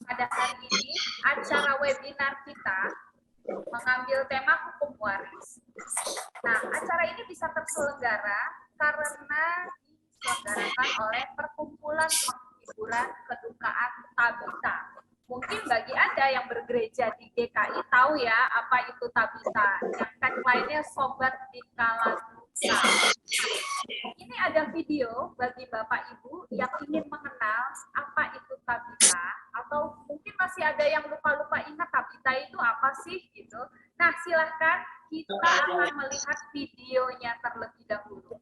pada hari ini acara webinar kita mengambil tema hukum waris. Nah, acara ini bisa terselenggara karena diselenggarakan oleh Perkumpulan Penghiburan Kedukaan Tabita. Mungkin bagi Anda yang bergereja di GKI tahu ya apa itu Tabita. Yang tagline-nya Sobat di Kala Duka. Ini ada video bagi Bapak Ibu yang ingin mengenal apa itu Tabita, atau mungkin masih ada yang lupa-lupa ingat Tabita itu apa sih gitu. Nah, silahkan kita akan melihat videonya terlebih dahulu.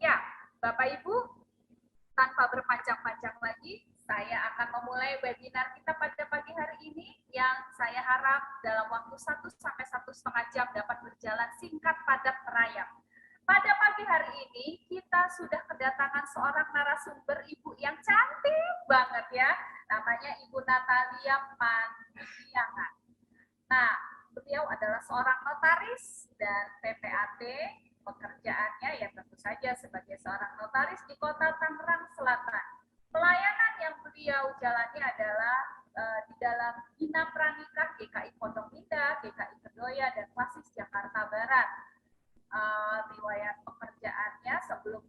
Ya, Bapak Ibu, tanpa berpanjang-panjang lagi, saya akan memulai webinar kita pada pagi hari ini yang saya harap dalam waktu 1-1,5 jam dapat berjalan singkat, padat, merayap. Pada pagi hari ini, kita sudah kedatangan seorang narasumber ibu yang cantik banget ya. Namanya Ibu Natalia Mandiangan. Nah, beliau adalah seorang notaris dan PPAT. Pekerjaannya ya tentu saja sebagai seorang notaris di Kota Tangerang Selatan. Pelayanan yang beliau jalani adalah di dalam Bina Pranikah GKI Pondok Indah, GKI Kedoya, dan Klasis Jakarta Barat. Riwayat pekerjaannya sebelum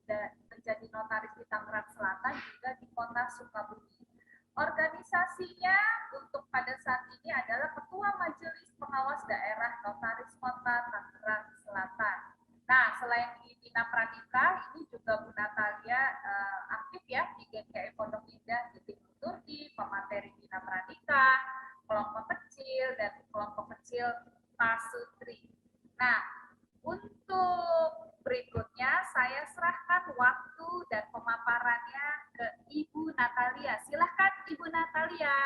menjadi notaris di Tangerang Selatan juga di Kota Sukabumi. Organisasinya untuk pada saat ini adalah Ketua Majelis Pengawas Daerah Notaris Kota Tangerang Selatan. Nah, selain di Bina Pranikah, ini juga Bu Natalia aktif ya di GKI Pondok Indah, di tim Turki, pemateri Bina Pranikah, kelompok kecil, dan kelompok kecil Pasutri. Nah, untuk berikutnya saya serahkan waktu dan pemaparannya ke Ibu Natalia. Silahkan Ibu Natalia.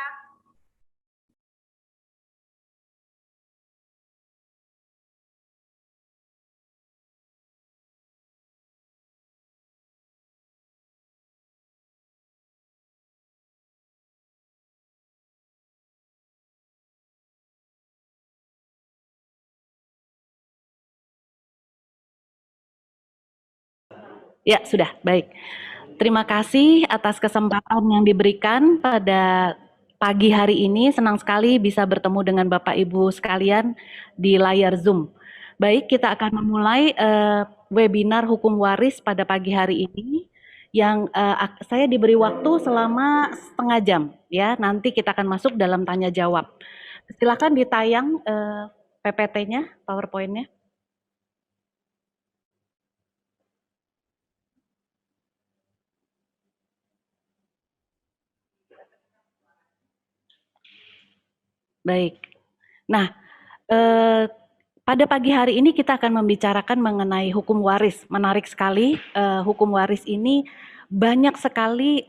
Ya, sudah. Baik. Terima kasih atas kesempatan yang diberikan pada pagi hari ini. Senang sekali bisa bertemu dengan Bapak Ibu sekalian di layar Zoom. Baik, kita akan memulai webinar hukum waris pada pagi hari ini yang saya diberi waktu selama setengah jam ya. Nanti kita akan masuk dalam tanya jawab. Silakan ditayang PPT-nya, PowerPoint-nya. Baik. Nah, eh, pada pagi hari ini kita akan membicarakan mengenai hukum waris. Menarik sekali, hukum waris ini banyak sekali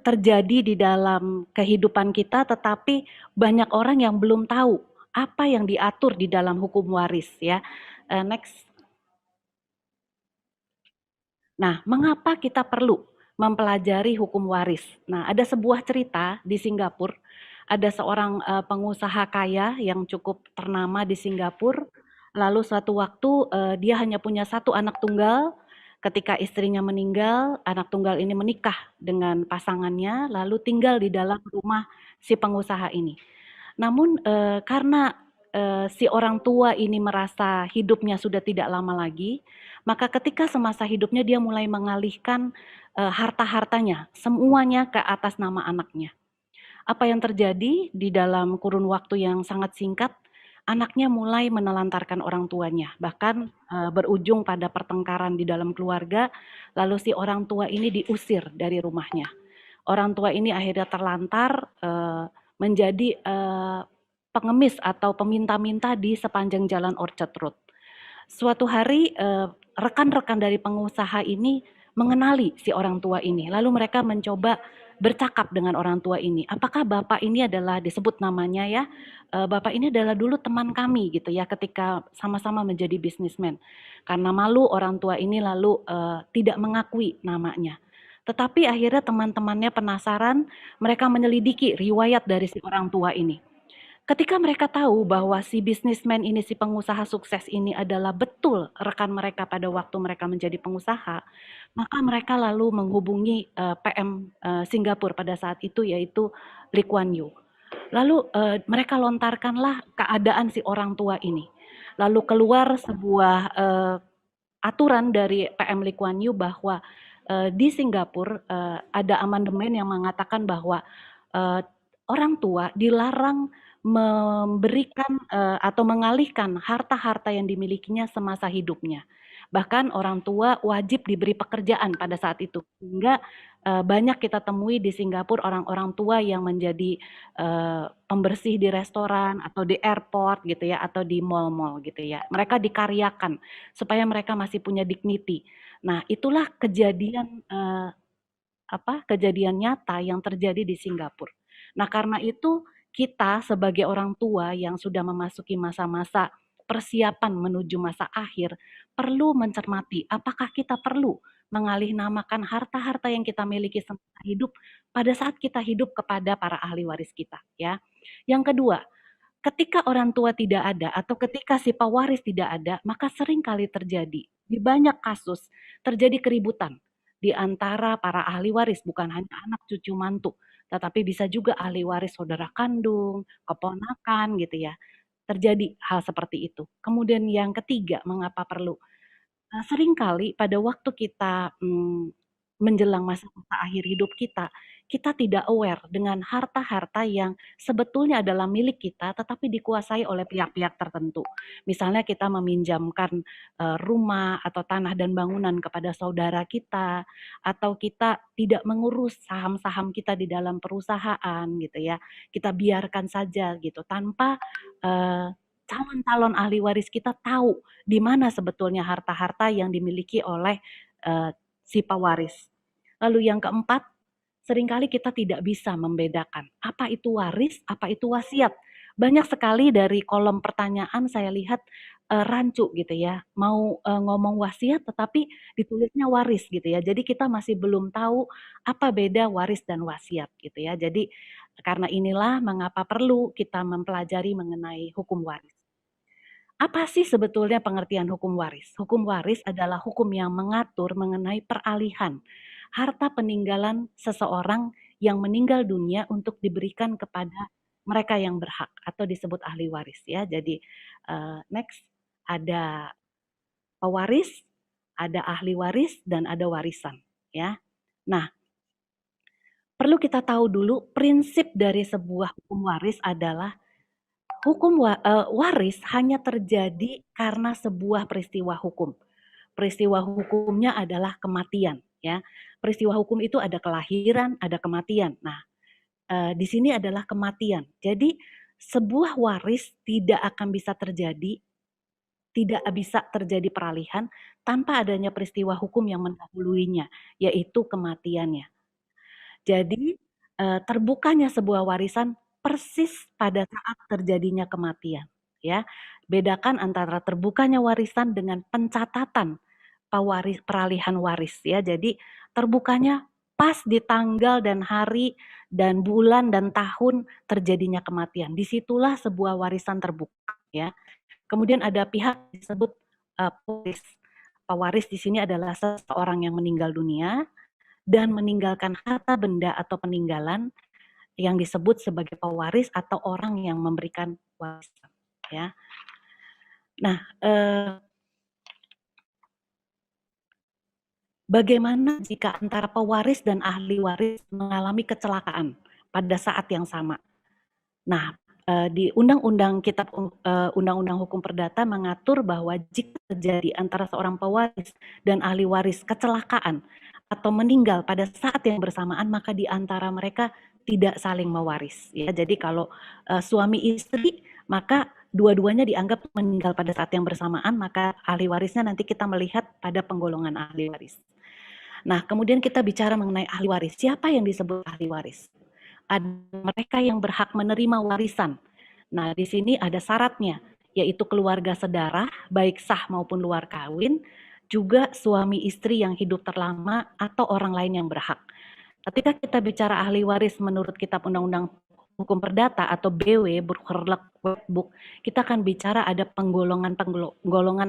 terjadi di dalam kehidupan kita, tetapi banyak orang yang belum tahu apa yang diatur di dalam hukum waris ya. Next. Nah, mengapa kita perlu mempelajari hukum waris? Nah, ada sebuah cerita di Singapura, ada seorang pengusaha kaya yang cukup ternama di Singapura. Lalu suatu waktu dia hanya punya satu anak tunggal. Ketika istrinya meninggal, anak tunggal ini menikah dengan pasangannya, lalu tinggal di dalam rumah si pengusaha ini. Namun karena si orang tua ini merasa hidupnya sudah tidak lama lagi, maka ketika semasa hidupnya dia mulai mengalihkan harta-hartanya semuanya ke atas nama anaknya. Apa yang terjadi di dalam kurun waktu yang sangat singkat, anaknya mulai menelantarkan orang tuanya, bahkan berujung pada pertengkaran di dalam keluarga, lalu si orang tua ini diusir dari rumahnya. Orang tua ini akhirnya terlantar menjadi pengemis atau peminta-minta di sepanjang jalan Orchard Road. Suatu hari rekan-rekan dari pengusaha ini mengenali si orang tua ini. Lalu mereka mencoba bercakap dengan orang tua ini. Apakah bapak ini adalah disebut namanya ya? Bapak ini adalah dulu teman kami gitu ya ketika sama-sama menjadi bisnismen. Karena malu orang tua ini lalu tidak mengakui namanya. Tetapi akhirnya teman-temannya penasaran, mereka menyelidiki riwayat dari si orang tua ini. Ketika mereka tahu bahwa si bisnismen ini, si pengusaha sukses ini adalah betul rekan mereka pada waktu mereka menjadi pengusaha, maka mereka lalu menghubungi PM Singapura pada saat itu yaitu Lee Kuan Yew. Lalu mereka lontarkanlah keadaan si orang tua ini. Lalu keluar sebuah aturan dari PM Lee Kuan Yew bahwa di Singapura ada amandemen yang mengatakan bahwa eh, orang tua dilarang memberikan atau mengalihkan harta-harta yang dimilikinya semasa hidupnya. Bahkan orang tua wajib diberi pekerjaan pada saat itu. Sehingga banyak kita temui di Singapura orang-orang tua yang menjadi pembersih di restoran atau di airport gitu ya atau di mall-mall gitu ya. Mereka dikaryakan supaya mereka masih punya dignity. Nah, itulah kejadian kejadian nyata yang terjadi di Singapura. Nah, karena itu kita sebagai orang tua yang sudah memasuki masa-masa persiapan menuju masa akhir perlu mencermati apakah kita perlu mengalih-namakan harta-harta yang kita miliki semasa hidup pada saat kita hidup kepada para ahli waris kita ya. Yang kedua, ketika orang tua tidak ada atau ketika si pewaris tidak ada, maka sering kali terjadi di banyak kasus terjadi keributan di antara para ahli waris, bukan hanya anak cucu mantu, tetapi bisa juga ahli waris saudara kandung, keponakan gitu ya. Terjadi hal seperti itu. Kemudian yang ketiga, mengapa perlu? Seringkali pada waktu kita menjelang masa-masa akhir hidup kita, kita tidak aware dengan harta-harta yang sebetulnya adalah milik kita, tetapi dikuasai oleh pihak-pihak tertentu. Misalnya kita meminjamkan rumah atau tanah dan bangunan kepada saudara kita, atau kita tidak mengurus saham-saham kita di dalam perusahaan gitu ya. Kita biarkan saja gitu tanpa calon-calon ahli waris kita tahu di mana sebetulnya harta-harta yang dimiliki oleh si pewaris. Lalu yang keempat, seringkali kita tidak bisa membedakan apa itu waris, apa itu wasiat. Banyak sekali dari kolom pertanyaan saya lihat rancu gitu ya, mau ngomong wasiat tetapi ditulisnya waris gitu ya. Jadi kita masih belum tahu apa beda waris dan wasiat gitu ya. Jadi karena inilah mengapa perlu kita mempelajari mengenai hukum waris. Apa sih sebetulnya pengertian hukum waris? Hukum waris adalah hukum yang mengatur mengenai peralihan harta peninggalan seseorang yang meninggal dunia untuk diberikan kepada mereka yang berhak atau disebut ahli waris ya. Jadi next ada pewaris, ada ahli waris dan ada warisan ya. Nah, perlu kita tahu dulu prinsip dari sebuah hukum waris adalah waris hanya terjadi karena sebuah peristiwa hukum. Peristiwa hukumnya adalah kematian, ya. Peristiwa hukum itu ada kelahiran, ada kematian. Nah, di sini adalah kematian. Jadi sebuah waris tidak bisa terjadi peralihan tanpa adanya peristiwa hukum yang mendahuluinya, yaitu kematiannya. Jadi, terbukanya sebuah warisan persis pada saat terjadinya kematian, ya. Bedakan antara terbukanya warisan dengan pencatatan peralihan waris, ya. Jadi, terbukanya pas di tanggal dan hari dan bulan dan tahun terjadinya kematian. Disitulah sebuah warisan terbuka, ya. Kemudian ada pihak disebut, pewaris. Pewaris di sini adalah seseorang yang meninggal dunia dan meninggalkan harta benda atau peninggalan yang disebut sebagai pewaris atau orang yang memberikan warisan, ya. Nah, bagaimana jika antara pewaris dan ahli waris mengalami kecelakaan pada saat yang sama? Nah, di Undang-Undang Hukum Perdata mengatur bahwa jika terjadi antara seorang pewaris dan ahli waris kecelakaan atau meninggal pada saat yang bersamaan, maka di antara mereka tidak saling mewaris. Ya, jadi kalau suami istri, maka dua-duanya dianggap meninggal pada saat yang bersamaan, maka ahli warisnya nanti kita melihat pada penggolongan ahli waris. Nah, kemudian kita bicara mengenai ahli waris. Siapa yang disebut ahli waris? Ada mereka yang berhak menerima warisan. Nah, di sini ada syaratnya, yaitu keluarga sedarah, baik sah maupun luar kawin, juga suami istri yang hidup terlama atau orang lain yang berhak. Ketika kita bicara ahli waris menurut Kitab Undang-Undang Hukum Perdata atau BW, Burgerlijk Wetboek, kita akan bicara ada penggolongan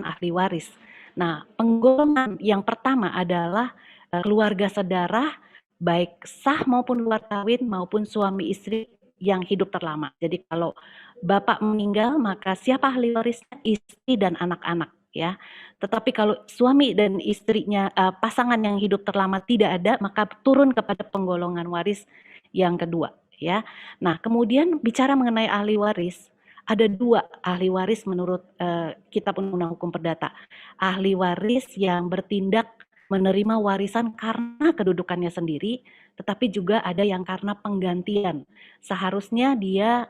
ahli waris. Nah, penggolongan yang pertama adalah keluarga sedarah, baik sah maupun luar kawin maupun suami istri yang hidup terlama. Jadi kalau bapak meninggal, maka siapa ahli warisnya? Istri dan anak-anak, ya. Tetapi kalau suami dan istrinya pasangan yang hidup terlama tidak ada, maka turun kepada penggolongan waris yang kedua, ya. Nah, kemudian bicara mengenai ahli waris, ada dua ahli waris menurut Kitab Undang-Undang Hukum Perdata. Ahli waris yang bertindak menerima warisan karena kedudukannya sendiri, tetapi juga ada yang karena penggantian. Seharusnya dia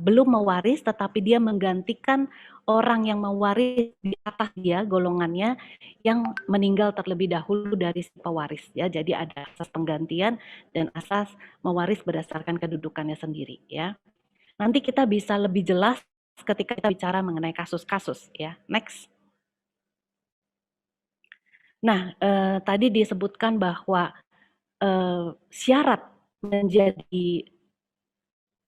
belum mewaris, tetapi dia menggantikan orang yang mewaris di atas dia, golongannya, yang meninggal terlebih dahulu dari si pewaris. Ya, jadi ada asas penggantian dan asas mewaris berdasarkan kedudukannya sendiri. Ya, nanti kita bisa lebih jelas ketika kita bicara mengenai kasus-kasus. Ya, next. Nah, tadi disebutkan bahwa syarat menjadi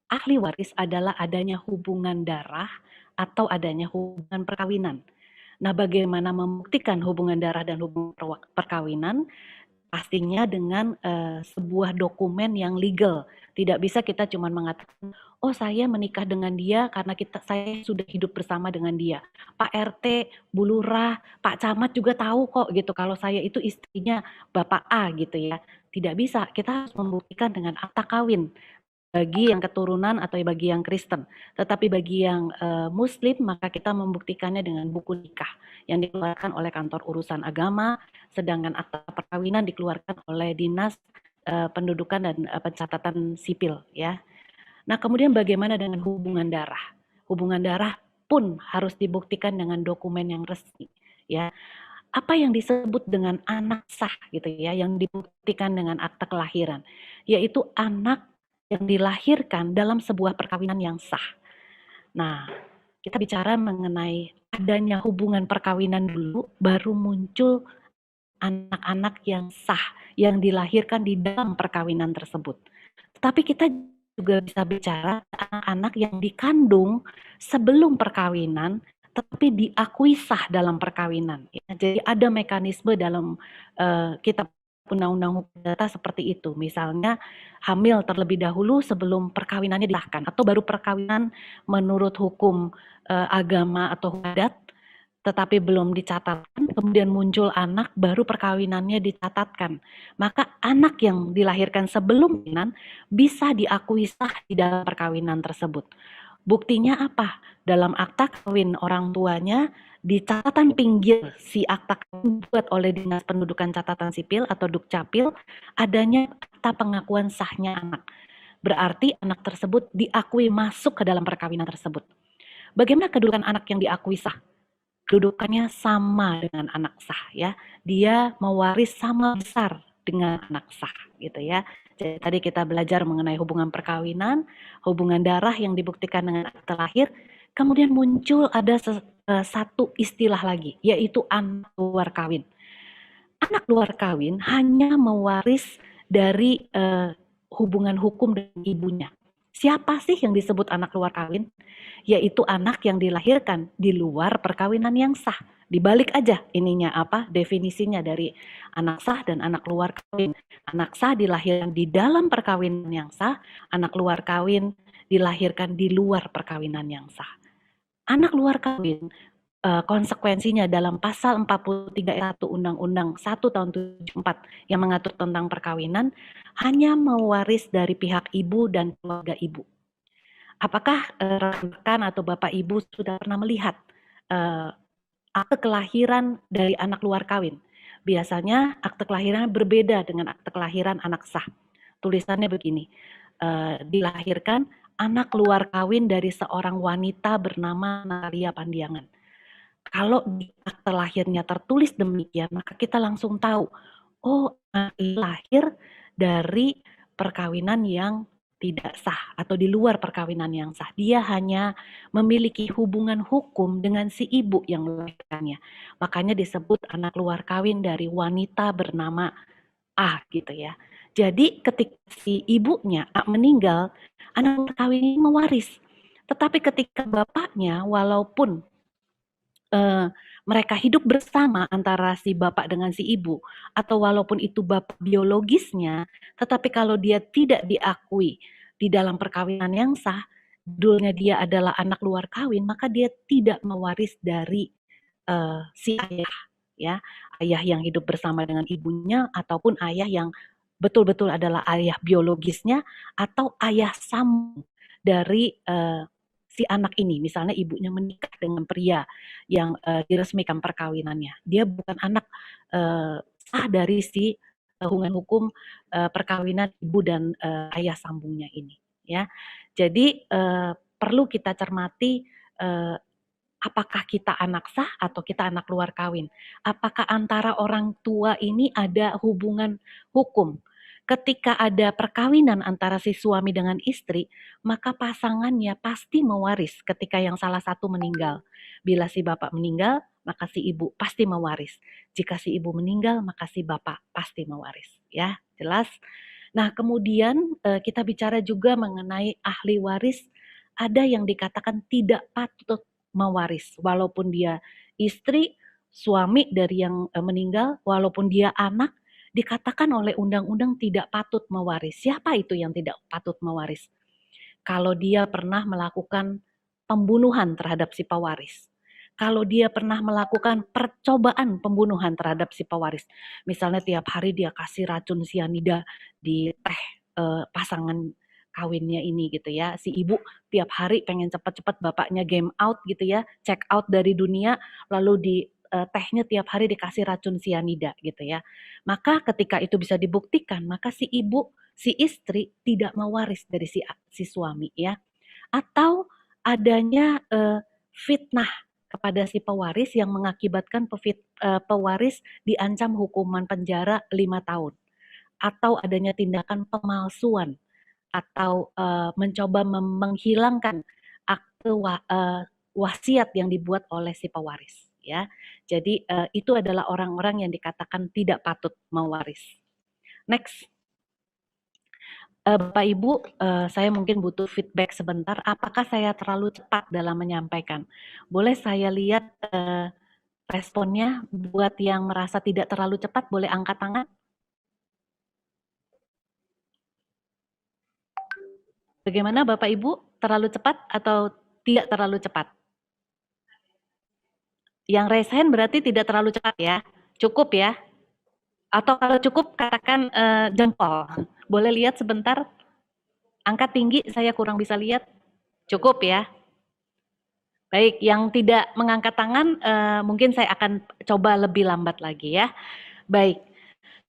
ahli waris adalah adanya hubungan darah atau adanya hubungan perkawinan. Nah, bagaimana membuktikan hubungan darah dan hubungan perkawinan? Pastinya dengan sebuah dokumen yang legal. Tidak bisa kita cuma mengatakan, oh saya menikah dengan dia karena saya sudah hidup bersama dengan dia. Pak RT, Bu Lurah, Pak Camat juga tahu kok gitu kalau saya itu istrinya Bapak A gitu ya. Tidak bisa, kita harus membuktikan dengan akta kawin bagi yang keturunan atau bagi yang Kristen. Tetapi bagi yang Muslim, maka kita membuktikannya dengan buku nikah yang dikeluarkan oleh kantor urusan agama, sedangkan akta perkawinan dikeluarkan oleh Dinas Pendudukan dan Pencatatan Sipil, ya. Nah, kemudian bagaimana dengan hubungan darah? Hubungan darah pun harus dibuktikan dengan dokumen yang resmi, ya. Apa yang disebut dengan anak sah gitu ya, yang dibuktikan dengan akta kelahiran, yaitu anak yang dilahirkan dalam sebuah perkawinan yang sah. Nah, kita bicara mengenai adanya hubungan perkawinan dulu, baru muncul anak-anak yang sah, yang dilahirkan di dalam perkawinan tersebut. Tetapi kita juga bisa bicara anak-anak yang dikandung sebelum perkawinan, tetapi diakui sah dalam perkawinan. Ya. Jadi ada mekanisme dalam kitab undang-undang hukum data seperti itu. Misalnya hamil terlebih dahulu sebelum perkawinannya disahkan, atau baru perkawinan menurut hukum agama atau adat, tetapi belum dicatatkan, kemudian muncul anak, baru perkawinannya dicatatkan. Maka anak yang dilahirkan sebelum perkawinan bisa diakui sah di dalam perkawinan tersebut. Buktinya apa? Dalam akta kawin orang tuanya, di catatan pinggir si akta kawin dibuat oleh Dinas Pendudukan Catatan Sipil atau Dukcapil, adanya akta pengakuan sahnya anak. Berarti anak tersebut diakui masuk ke dalam perkawinan tersebut. Bagaimana kedudukan anak yang diakui sah? Kedudukannya sama dengan anak sah, ya. Dia mewaris sama besar dengan anak sah, gitu ya. Jadi tadi kita belajar mengenai hubungan perkawinan, hubungan darah yang dibuktikan dengan akte lahir, kemudian muncul ada satu istilah lagi, yaitu anak luar kawin. Anak luar kawin hanya mewaris dari hubungan hukum dengan ibunya. Siapa sih yang disebut anak luar kawin? Yaitu anak yang dilahirkan di luar perkawinan yang sah. Dibalik aja ininya apa definisinya dari anak sah dan anak luar kawin. Anak sah dilahirkan di dalam perkawinan yang sah, anak luar kawin dilahirkan di luar perkawinan yang sah. Anak luar kawin konsekuensinya dalam pasal 43 ayat 1 Undang-Undang 1 tahun 74 yang mengatur tentang perkawinan hanya mewaris dari pihak ibu dan keluarga ibu. Apakah rekan atau bapak ibu sudah pernah melihat akte kelahiran dari anak luar kawin? Biasanya akte kelahiran berbeda dengan akte kelahiran anak sah. Tulisannya begini, dilahirkan anak luar kawin dari seorang wanita bernama Natalia Pandiangan. Kalau di akte lahirnya tertulis demikian, maka kita langsung tahu, oh, lahir dari perkawinan yang tidak sah atau di luar perkawinan yang sah. Dia hanya memiliki hubungan hukum dengan si ibu yang melahirkannya. Makanya disebut anak luar kawin dari wanita bernama A gitu ya. Jadi ketika si ibunya A meninggal, anak luar kawin ini mewaris. Tetapi ketika bapaknya walaupun mereka hidup bersama antara si bapak dengan si ibu, atau walaupun itu bapak biologisnya, tetapi kalau dia tidak diakui di dalam perkawinan yang sah, judulnya dia adalah anak luar kawin, maka dia tidak mewaris dari si ayah, ya, ayah yang hidup bersama dengan ibunya, ataupun ayah yang betul-betul adalah ayah biologisnya, atau ayah sambung dari si anak ini. Misalnya ibunya menikah dengan pria yang diresmikan perkawinannya. Dia bukan anak sah dari si hubungan hukum perkawinan ibu dan ayah sambungnya ini. Ya, jadi perlu kita cermati apakah kita anak sah atau kita anak luar kawin. Apakah antara orang tua ini ada hubungan hukum? Ketika ada perkawinan antara si suami dengan istri, maka pasangannya pasti mewaris ketika yang salah satu meninggal. Bila si bapak meninggal, maka si ibu pasti mewaris. Jika si ibu meninggal, maka si bapak pasti mewaris. Ya, jelas? Nah, kemudian kita bicara juga mengenai ahli waris. Ada yang dikatakan tidak patut mewaris, walaupun dia istri, suami dari yang meninggal, walaupun dia anak, dikatakan oleh undang-undang tidak patut mewaris. Siapa itu yang tidak patut mewaris? Kalau dia pernah melakukan pembunuhan terhadap si pewaris. Kalau dia pernah melakukan percobaan pembunuhan terhadap si pewaris. Misalnya tiap hari dia kasih racun sianida di teh pasangan kawinnya ini gitu ya. Si ibu tiap hari pengen cepat-cepat bapaknya game out gitu ya, check out dari dunia, lalu di tehnya tiap hari dikasih racun sianida gitu ya. Maka ketika itu bisa dibuktikan, maka si ibu, si istri tidak mewaris dari si suami ya. Atau adanya fitnah kepada si pewaris yang mengakibatkan pewaris diancam hukuman penjara 5 tahun. Atau adanya tindakan pemalsuan atau mencoba menghilangkan akte wasiat yang dibuat oleh si pewaris ya. Jadi itu adalah orang-orang yang dikatakan tidak patut mewaris. Next. Bapak Ibu, saya mungkin butuh feedback sebentar. Apakah saya terlalu cepat dalam menyampaikan? Boleh saya lihat responnya. Buat yang merasa tidak terlalu cepat, boleh angkat tangan. Bagaimana Bapak Ibu? Terlalu cepat atau tidak terlalu cepat? Yang raise hand berarti tidak terlalu cepat ya? Cukup ya? Atau kalau cukup katakan jempol. Boleh lihat sebentar? Angkat tinggi, saya kurang bisa lihat. Cukup ya? Baik, yang tidak mengangkat tangan mungkin saya akan coba lebih lambat lagi ya. Baik.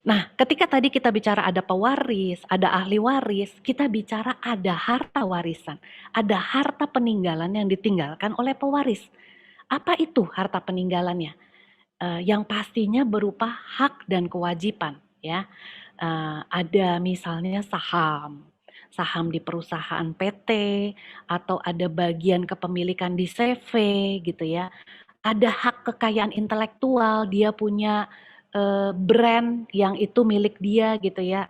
Nah, ketika tadi kita bicara ada pewaris, ada ahli waris, kita bicara ada harta warisan, ada harta peninggalan yang ditinggalkan oleh pewaris. Apa itu harta peninggalannya? Yang pastinya berupa hak dan kewajiban, ya. Ada misalnya saham, saham di perusahaan PT, atau ada bagian kepemilikan di CV gitu ya. Ada hak kekayaan intelektual, dia punya brand yang itu milik dia gitu ya.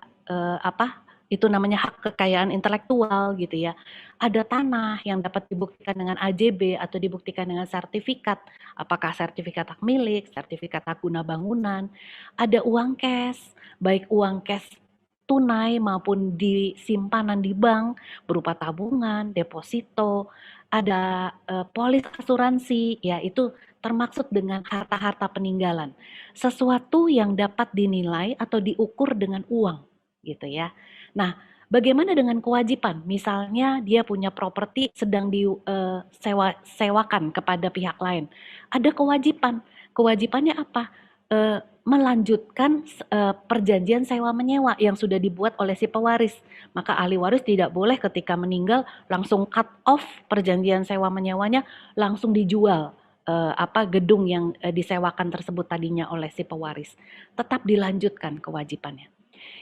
Apa? Itu namanya hak kekayaan intelektual gitu ya. Ada tanah yang dapat dibuktikan dengan AJB atau dibuktikan dengan sertifikat, apakah sertifikat hak milik, sertifikat hak guna bangunan. Ada uang cash, baik uang cash tunai maupun di simpanan di bank berupa tabungan, deposito, ada polis asuransi, ya itu termaksud dengan harta-harta peninggalan. Sesuatu yang dapat dinilai atau diukur dengan uang, gitu ya. Nah, bagaimana dengan kewajiban? Misalnya dia punya properti sedang disewakan kepada pihak lain. Ada kewajiban. Kewajibannya apa? Melanjutkan perjanjian sewa menyewa yang sudah dibuat oleh si pewaris. Maka ahli waris tidak boleh ketika meninggal langsung cut off perjanjian sewa menyewanya, langsung dijual gedung yang disewakan tersebut tadinya oleh si pewaris. Tetap dilanjutkan kewajibannya.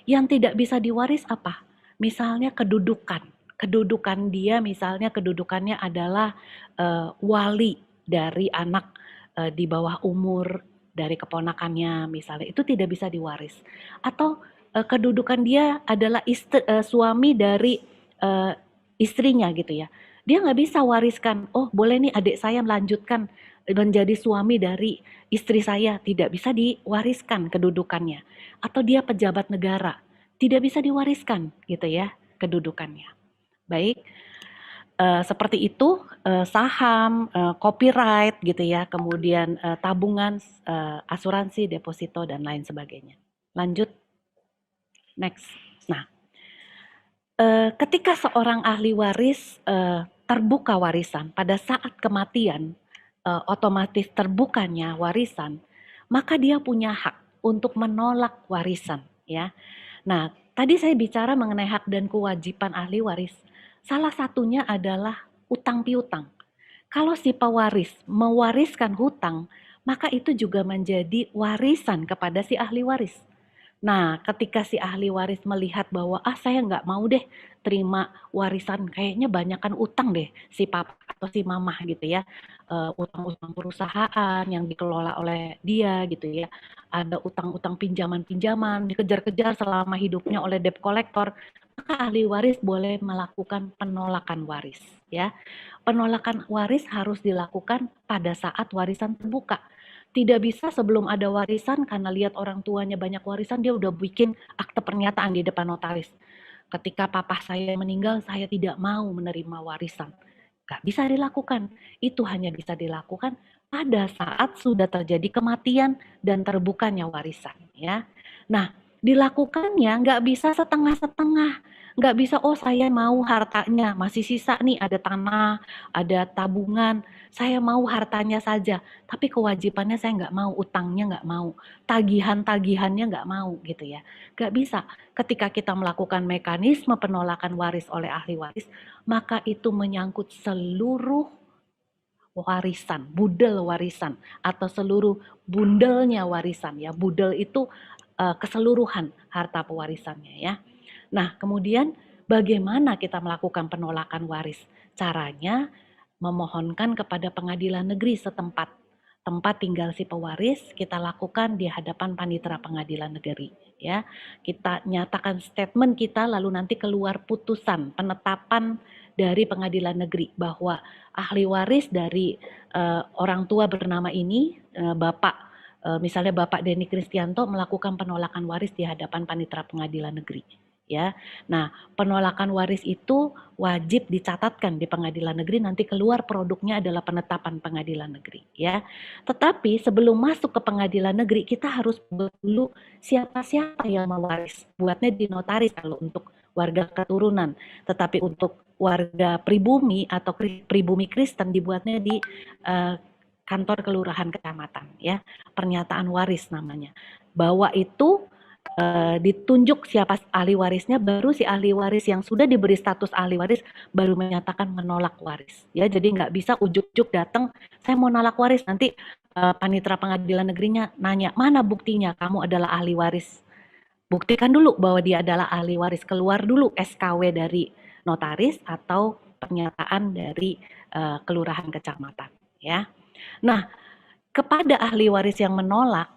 Yang tidak bisa diwaris apa? Misalnya kedudukan. Kedudukan dia misalnya kedudukannya adalah wali dari anak di bawah umur dari keponakannya misalnya, itu tidak bisa diwaris. Atau kedudukan dia adalah suami dari uh, istrinya gitu ya. Dia nggak bisa wariskan, oh boleh nih adik saya melanjutkan menjadi suami dari istri saya, tidak bisa diwariskan kedudukannya. Atau dia pejabat negara, tidak bisa diwariskan gitu ya kedudukannya. Baik, seperti itu saham, copyright gitu ya, kemudian tabungan, asuransi, deposito dan lain sebagainya. Lanjut, next. Nah, ketika seorang ahli waris terbuka warisan pada saat kematian, otomatis terbukanya warisan, maka dia punya hak untuk menolak warisan ya. Nah, tadi saya bicara mengenai hak dan kewajiban ahli waris. Salah satunya adalah utang piutang. Kalau si pewaris mewariskan hutang, maka itu juga menjadi warisan kepada si ahli waris. Nah, ketika si ahli waris melihat bahwa saya nggak mau deh terima warisan, kayaknya banyakan utang deh si papa atau si mama gitu ya, utang-utang perusahaan yang dikelola oleh dia gitu ya, ada utang-utang pinjaman-pinjaman dikejar-kejar selama hidupnya oleh debt collector, maka ahli waris boleh melakukan penolakan waris ya. Penolakan waris harus dilakukan pada saat warisan terbuka. Tidak bisa sebelum ada warisan karena lihat orang tuanya banyak warisan dia udah bikin akte pernyataan di depan notaris. Ketika papa saya meninggal saya tidak mau menerima warisan. Gak bisa dilakukan. Itu hanya bisa dilakukan pada saat sudah terjadi kematian dan terbukanya warisan ya. Nah, dilakukannya nggak bisa setengah-setengah. Nggak bisa, oh saya mau hartanya, masih sisa nih ada tanah, ada tabungan, saya mau hartanya saja tapi kewajibannya saya nggak mau, utangnya nggak mau, tagihan-tagihannya nggak mau gitu ya. Nggak bisa. Ketika kita melakukan mekanisme penolakan waris oleh ahli waris, maka itu menyangkut seluruh warisan, budel warisan, atau seluruh bundelnya warisan ya. Budel itu keseluruhan harta pewarisannya ya. Nah, kemudian bagaimana kita melakukan penolakan waris? Caranya memohonkan kepada pengadilan negeri setempat tempat tinggal si pewaris, kita lakukan di hadapan panitera pengadilan negeri. Ya, kita nyatakan statement kita, lalu nanti keluar putusan penetapan dari pengadilan negeri bahwa ahli waris dari orang tua bernama ini, misalnya Bapak Denny Kristianto melakukan penolakan waris di hadapan panitera pengadilan negeri. Ya, nah penolakan waris itu wajib dicatatkan di pengadilan negeri, nanti keluar produknya adalah penetapan pengadilan negeri. Ya, tetapi sebelum masuk ke pengadilan negeri kita harus dulu siapa-siapa yang mewaris. Buatnya di notaris kalau untuk warga keturunan, tetapi untuk warga pribumi atau pribumi Kristen dibuatnya di kantor kelurahan kecamatan, ya, pernyataan waris namanya. Bahwa itu ditunjuk siapa ahli warisnya, baru si ahli waris yang sudah diberi status ahli waris baru menyatakan menolak waris. Ya, jadi nggak bisa ujuk-ujuk datang, saya mau nolak waris, nanti panitera pengadilan negerinya nanya, mana buktinya kamu adalah ahli waris? Buktikan dulu bahwa dia adalah ahli waris, keluar dulu SKW dari notaris atau pernyataan dari kelurahan kecamatan. Ya, nah kepada ahli waris yang menolak,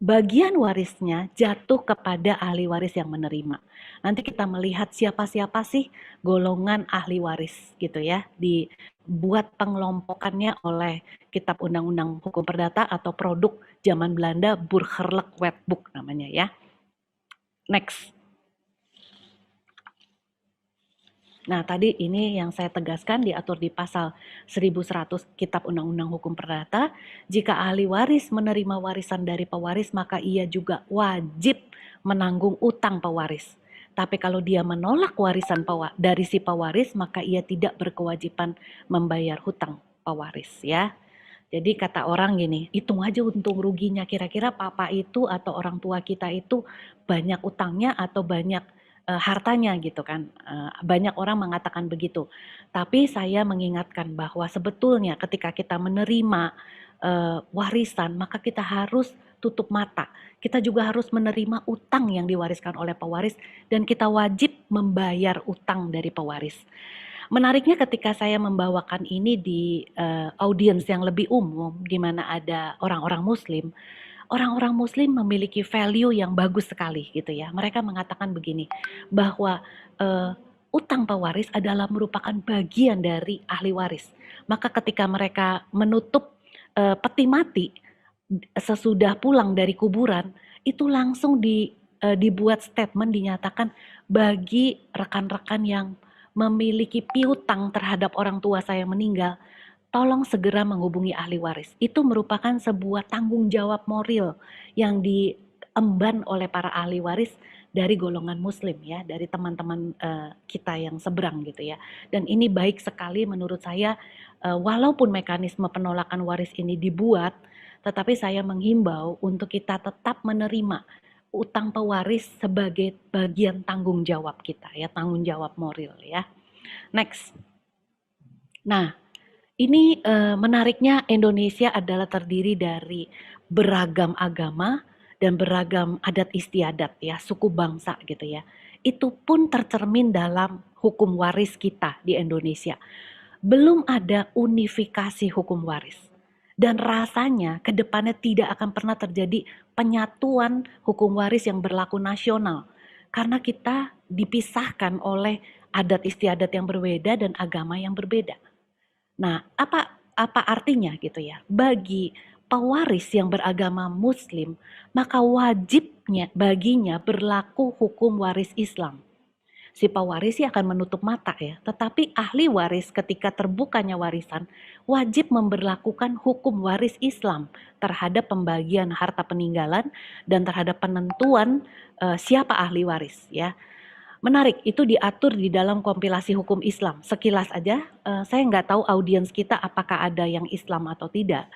bagian warisnya jatuh kepada ahli waris yang menerima. Nanti kita melihat siapa-siapa sih golongan ahli waris gitu ya. Dibuat pengelompokannya oleh Kitab Undang-Undang Hukum Perdata atau produk zaman Belanda, Burgerlijk Wetboek namanya ya. Next. Nah, tadi ini yang saya tegaskan diatur di pasal 1100 Kitab Undang-Undang Hukum Perdata. Jika ahli waris menerima warisan dari pewaris, maka ia juga wajib menanggung utang pewaris. Tapi kalau dia menolak warisan dari si pewaris, maka ia tidak berkewajiban membayar hutang pewaris ya. Jadi kata orang gini, hitung aja untung ruginya, kira-kira papa itu atau orang tua kita itu banyak utangnya atau banyak hartanya gitu kan. Banyak orang mengatakan begitu. Tapi saya mengingatkan bahwa sebetulnya ketika kita menerima warisan, maka kita harus tutup mata. Kita juga harus menerima utang yang diwariskan oleh pewaris dan kita wajib membayar utang dari pewaris. Menariknya ketika saya membawakan ini di audiens yang lebih umum, di mana ada orang-orang Muslim memiliki value yang bagus sekali gitu ya. Mereka mengatakan begini, bahwa utang pewaris adalah merupakan bagian dari ahli waris. Maka ketika mereka menutup peti mati sesudah pulang dari kuburan, itu langsung dibuat statement, dinyatakan bagi rekan-rekan yang memiliki piutang terhadap orang tua saya meninggal, tolong segera menghubungi ahli waris. Itu merupakan sebuah tanggung jawab moral yang diemban oleh para ahli waris dari golongan muslim ya, dari teman-teman kita yang seberang gitu ya. Dan ini baik sekali menurut saya, walaupun mekanisme penolakan waris ini dibuat, tetapi saya menghimbau untuk kita tetap menerima utang pewaris sebagai bagian tanggung jawab kita ya, tanggung jawab moral ya. Next. Nah, ini menariknya Indonesia adalah terdiri dari beragam agama dan beragam adat istiadat ya, suku bangsa gitu ya. Itu pun tercermin dalam hukum waris kita di Indonesia. Belum ada unifikasi hukum waris. Dan rasanya ke depannya tidak akan pernah terjadi penyatuan hukum waris yang berlaku nasional. Karena kita dipisahkan oleh adat istiadat yang berbeda dan agama yang berbeda. Nah, apa artinya gitu ya? Bagi pewaris yang beragama Muslim, maka wajibnya baginya berlaku hukum waris Islam. Si pewaris sih akan menutup mata ya, tetapi ahli waris ketika terbukanya warisan wajib memberlakukan hukum waris Islam terhadap pembagian harta peninggalan dan terhadap penentuan siapa ahli waris ya. Menarik, itu diatur di dalam kompilasi hukum Islam. Sekilas aja, saya nggak tahu audiens kita apakah ada yang Islam atau tidak.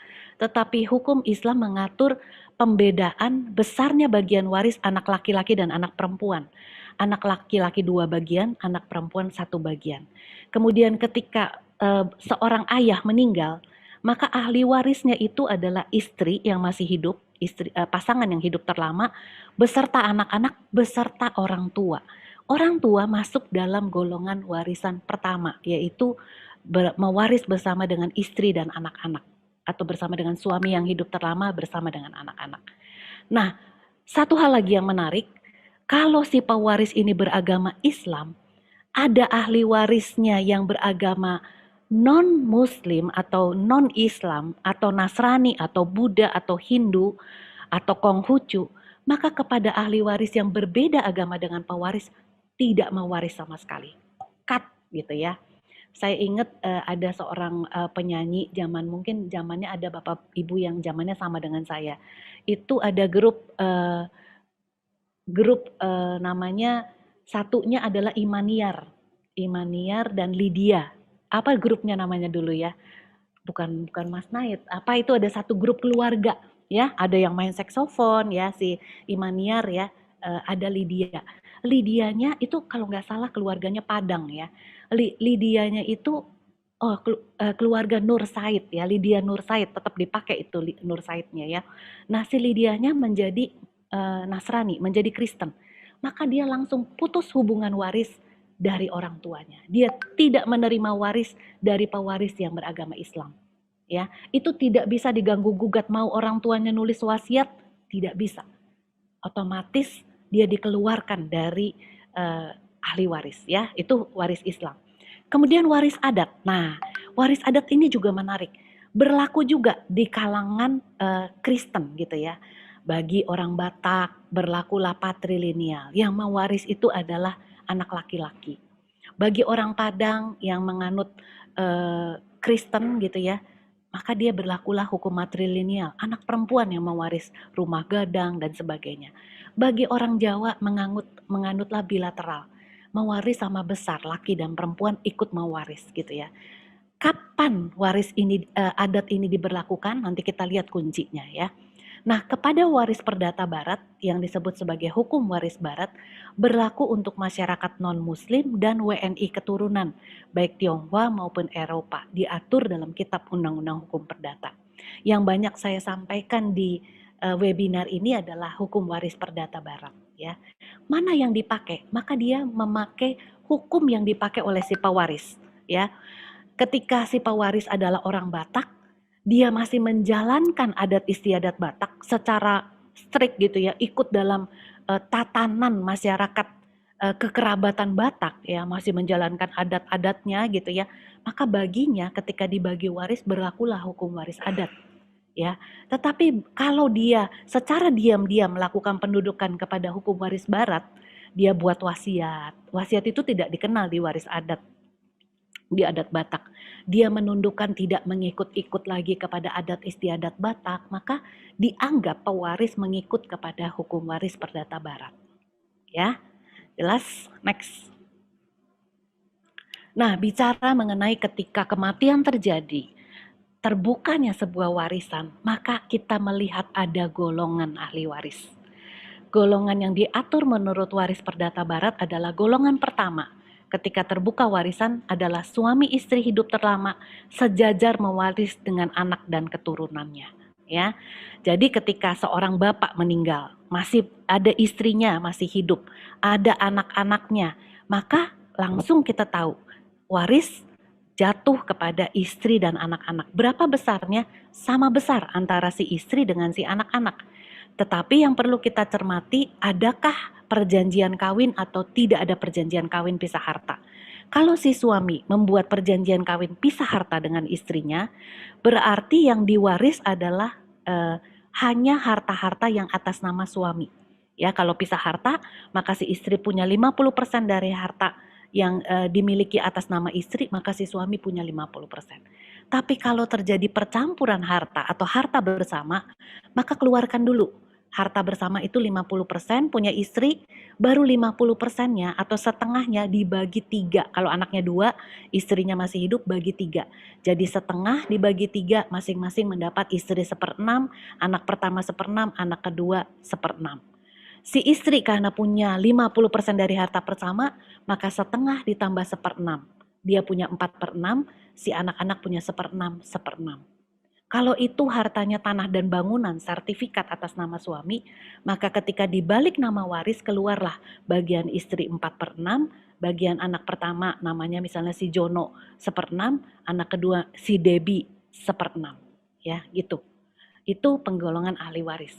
Tetapi hukum Islam mengatur pembedaan besarnya bagian waris anak laki-laki dan anak perempuan. Anak laki-laki 2 bagian, anak perempuan 1 bagian. Kemudian ketika seorang ayah meninggal, maka ahli warisnya itu adalah istri yang masih hidup, pasangan yang hidup terlama, beserta anak-anak, beserta orang tua. Orang tua masuk dalam golongan warisan pertama, yaitu mewaris bersama dengan istri dan anak-anak. atau bersama dengan suami yang hidup terlama bersama dengan anak-anak. Nah, satu hal lagi yang menarik, kalau si pewaris ini beragama Islam, ada ahli warisnya yang beragama non-Muslim atau non-Islam atau Nasrani atau Buddha atau Hindu atau Konghucu, maka kepada ahli waris yang berbeda agama dengan pewaris tidak mewaris sama sekali. Cut gitu ya. Saya ingat ada seorang penyanyi mungkin zamannya ada bapak ibu yang zamannya sama dengan saya. Itu ada grup namanya satunya adalah Imaniar dan Lydia. Apa grupnya namanya dulu ya? Bukan Mas Naid. Apa itu ada satu grup keluarga ya? Ada yang main saksofon ya si Imaniar ya. Ada Lydia. Lydianya itu kalau nggak salah keluarganya Padang ya. Lydianya itu keluarga Nur Said ya. Lydia Nur Said tetap dipakai itu Nur Saidnya ya. Nah si Lydianya menjadi Nasrani, menjadi Kristen, maka dia langsung putus hubungan waris dari orang tuanya. Dia tidak menerima waris dari pewaris yang beragama Islam. Ya, itu tidak bisa diganggu gugat, mau orang tuanya nulis wasiat, tidak bisa. Otomatis dia dikeluarkan dari ahli waris ya, itu waris Islam. Kemudian waris adat. Nah, waris adat ini juga menarik. Berlaku juga di kalangan Kristen gitu ya. Bagi orang Batak berlakulah patrilineal. Yang mewaris itu adalah anak laki-laki. Bagi orang Padang yang menganut Kristen gitu ya, maka dia berlakulah hukum matrilineal. Anak perempuan yang mewaris rumah gadang dan sebagainya. Bagi orang Jawa menganutlah bilateral. Mewaris sama besar, laki dan perempuan ikut mewaris gitu ya. Kapan waris ini adat ini diberlakukan? Nanti kita lihat kuncinya ya. Nah, kepada waris perdata barat yang disebut sebagai hukum waris barat berlaku untuk masyarakat non-muslim dan WNI keturunan, baik Tionghoa maupun Eropa, diatur dalam kitab Undang-Undang Hukum Perdata. Yang banyak saya sampaikan di webinar ini adalah hukum waris perdata barat ya. Mana yang dipakai? Maka dia memakai hukum yang dipakai oleh si pewaris ya. Ketika si pewaris adalah orang Batak, dia masih menjalankan adat istiadat Batak secara strict gitu ya, ikut dalam tatanan masyarakat kekerabatan Batak ya, masih menjalankan adat-adatnya gitu ya. Maka baginya ketika dibagi waris berlakulah hukum waris adat ya. Tetapi kalau dia secara diam-diam melakukan pendudukan kepada hukum waris barat, dia buat wasiat. Wasiat itu tidak dikenal di waris adat. Di adat Batak, dia menundukkan tidak mengikut-ikut lagi kepada adat istiadat Batak, maka dianggap pewaris mengikut kepada hukum waris perdata barat. Ya, jelas? Next. Nah, bicara mengenai ketika kematian terjadi, terbukanya sebuah warisan, maka kita melihat ada golongan ahli waris. Golongan yang diatur menurut waris perdata barat adalah golongan pertama, ketika terbuka warisan adalah suami istri hidup terlama sejajar mewaris dengan anak dan keturunannya ya. Jadi ketika seorang bapak meninggal, masih ada istrinya masih hidup, ada anak-anaknya, maka langsung kita tahu waris jatuh kepada istri dan anak-anak. Berapa besarnya? Sama besar antara si istri dengan si anak-anak. Tetapi yang perlu kita cermati, adakah perjanjian kawin atau tidak ada perjanjian kawin pisah harta. Kalau si suami membuat perjanjian kawin pisah harta dengan istrinya, berarti yang diwaris adalah hanya harta-harta yang atas nama suami. Ya, kalau pisah harta, maka si istri punya 50% dari harta yang dimiliki atas nama istri, maka si suami punya 50%. Tapi kalau terjadi percampuran harta atau harta bersama, maka keluarkan dulu. Harta bersama itu 50% punya istri, baru 50%-nya atau setengahnya dibagi 3. Kalau anaknya 2, istrinya masih hidup, bagi 3. Jadi setengah dibagi 3, masing-masing mendapat istri 1/6, anak pertama 1/6, anak kedua 1/6. Si istri karena punya 50% dari harta bersama, maka setengah ditambah 1/6. Dia punya 4/6, si anak-anak punya 1/6, 1/6. Kalau itu hartanya tanah dan bangunan, sertifikat atas nama suami, maka ketika dibalik nama waris keluarlah bagian istri 4/6, bagian anak pertama namanya misalnya si Jono 1/6, anak kedua si Debbie 1/6. ya gitu. Itu penggolongan ahli waris.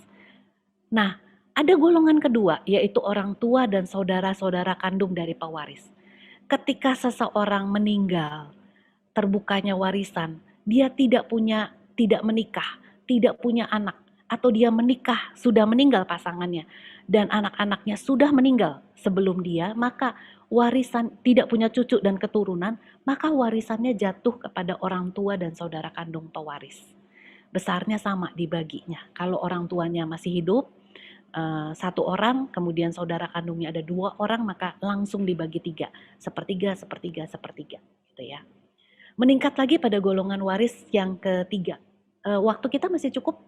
Nah, ada golongan kedua, yaitu orang tua dan saudara-saudara kandung dari pewaris. Ketika seseorang meninggal, terbukanya warisan, dia tidak menikah, tidak punya anak, atau dia menikah, sudah meninggal pasangannya, dan anak-anaknya sudah meninggal sebelum dia, maka warisan tidak punya cucu dan keturunan, maka warisannya jatuh kepada orang tua dan saudara kandung pewaris. Besarnya sama dibaginya. Kalau orang tuanya masih hidup, satu orang, kemudian saudara kandungnya ada 2 orang, maka langsung dibagi 3, sepertiga, sepertiga, sepertiga, gitu ya. Meningkat lagi pada golongan waris yang ketiga. Waktu kita masih cukup?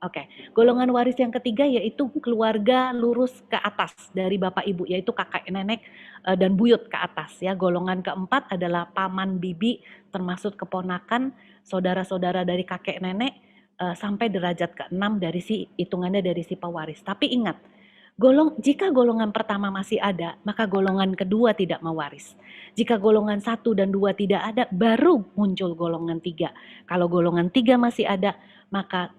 Oke, golongan waris yang ketiga yaitu keluarga lurus ke atas dari bapak ibu, yaitu kakak nenek dan buyut ke atas ya. Golongan keempat adalah paman bibi, termasuk keponakan, saudara-saudara dari kakek nenek sampai derajat ke-6 dari hitungannya dari si pewaris. Tapi ingat, jika golongan pertama masih ada, maka golongan kedua tidak mewaris. Jika golongan 1 dan 2 tidak ada, baru muncul golongan 3. Kalau golongan 3 masih ada, maka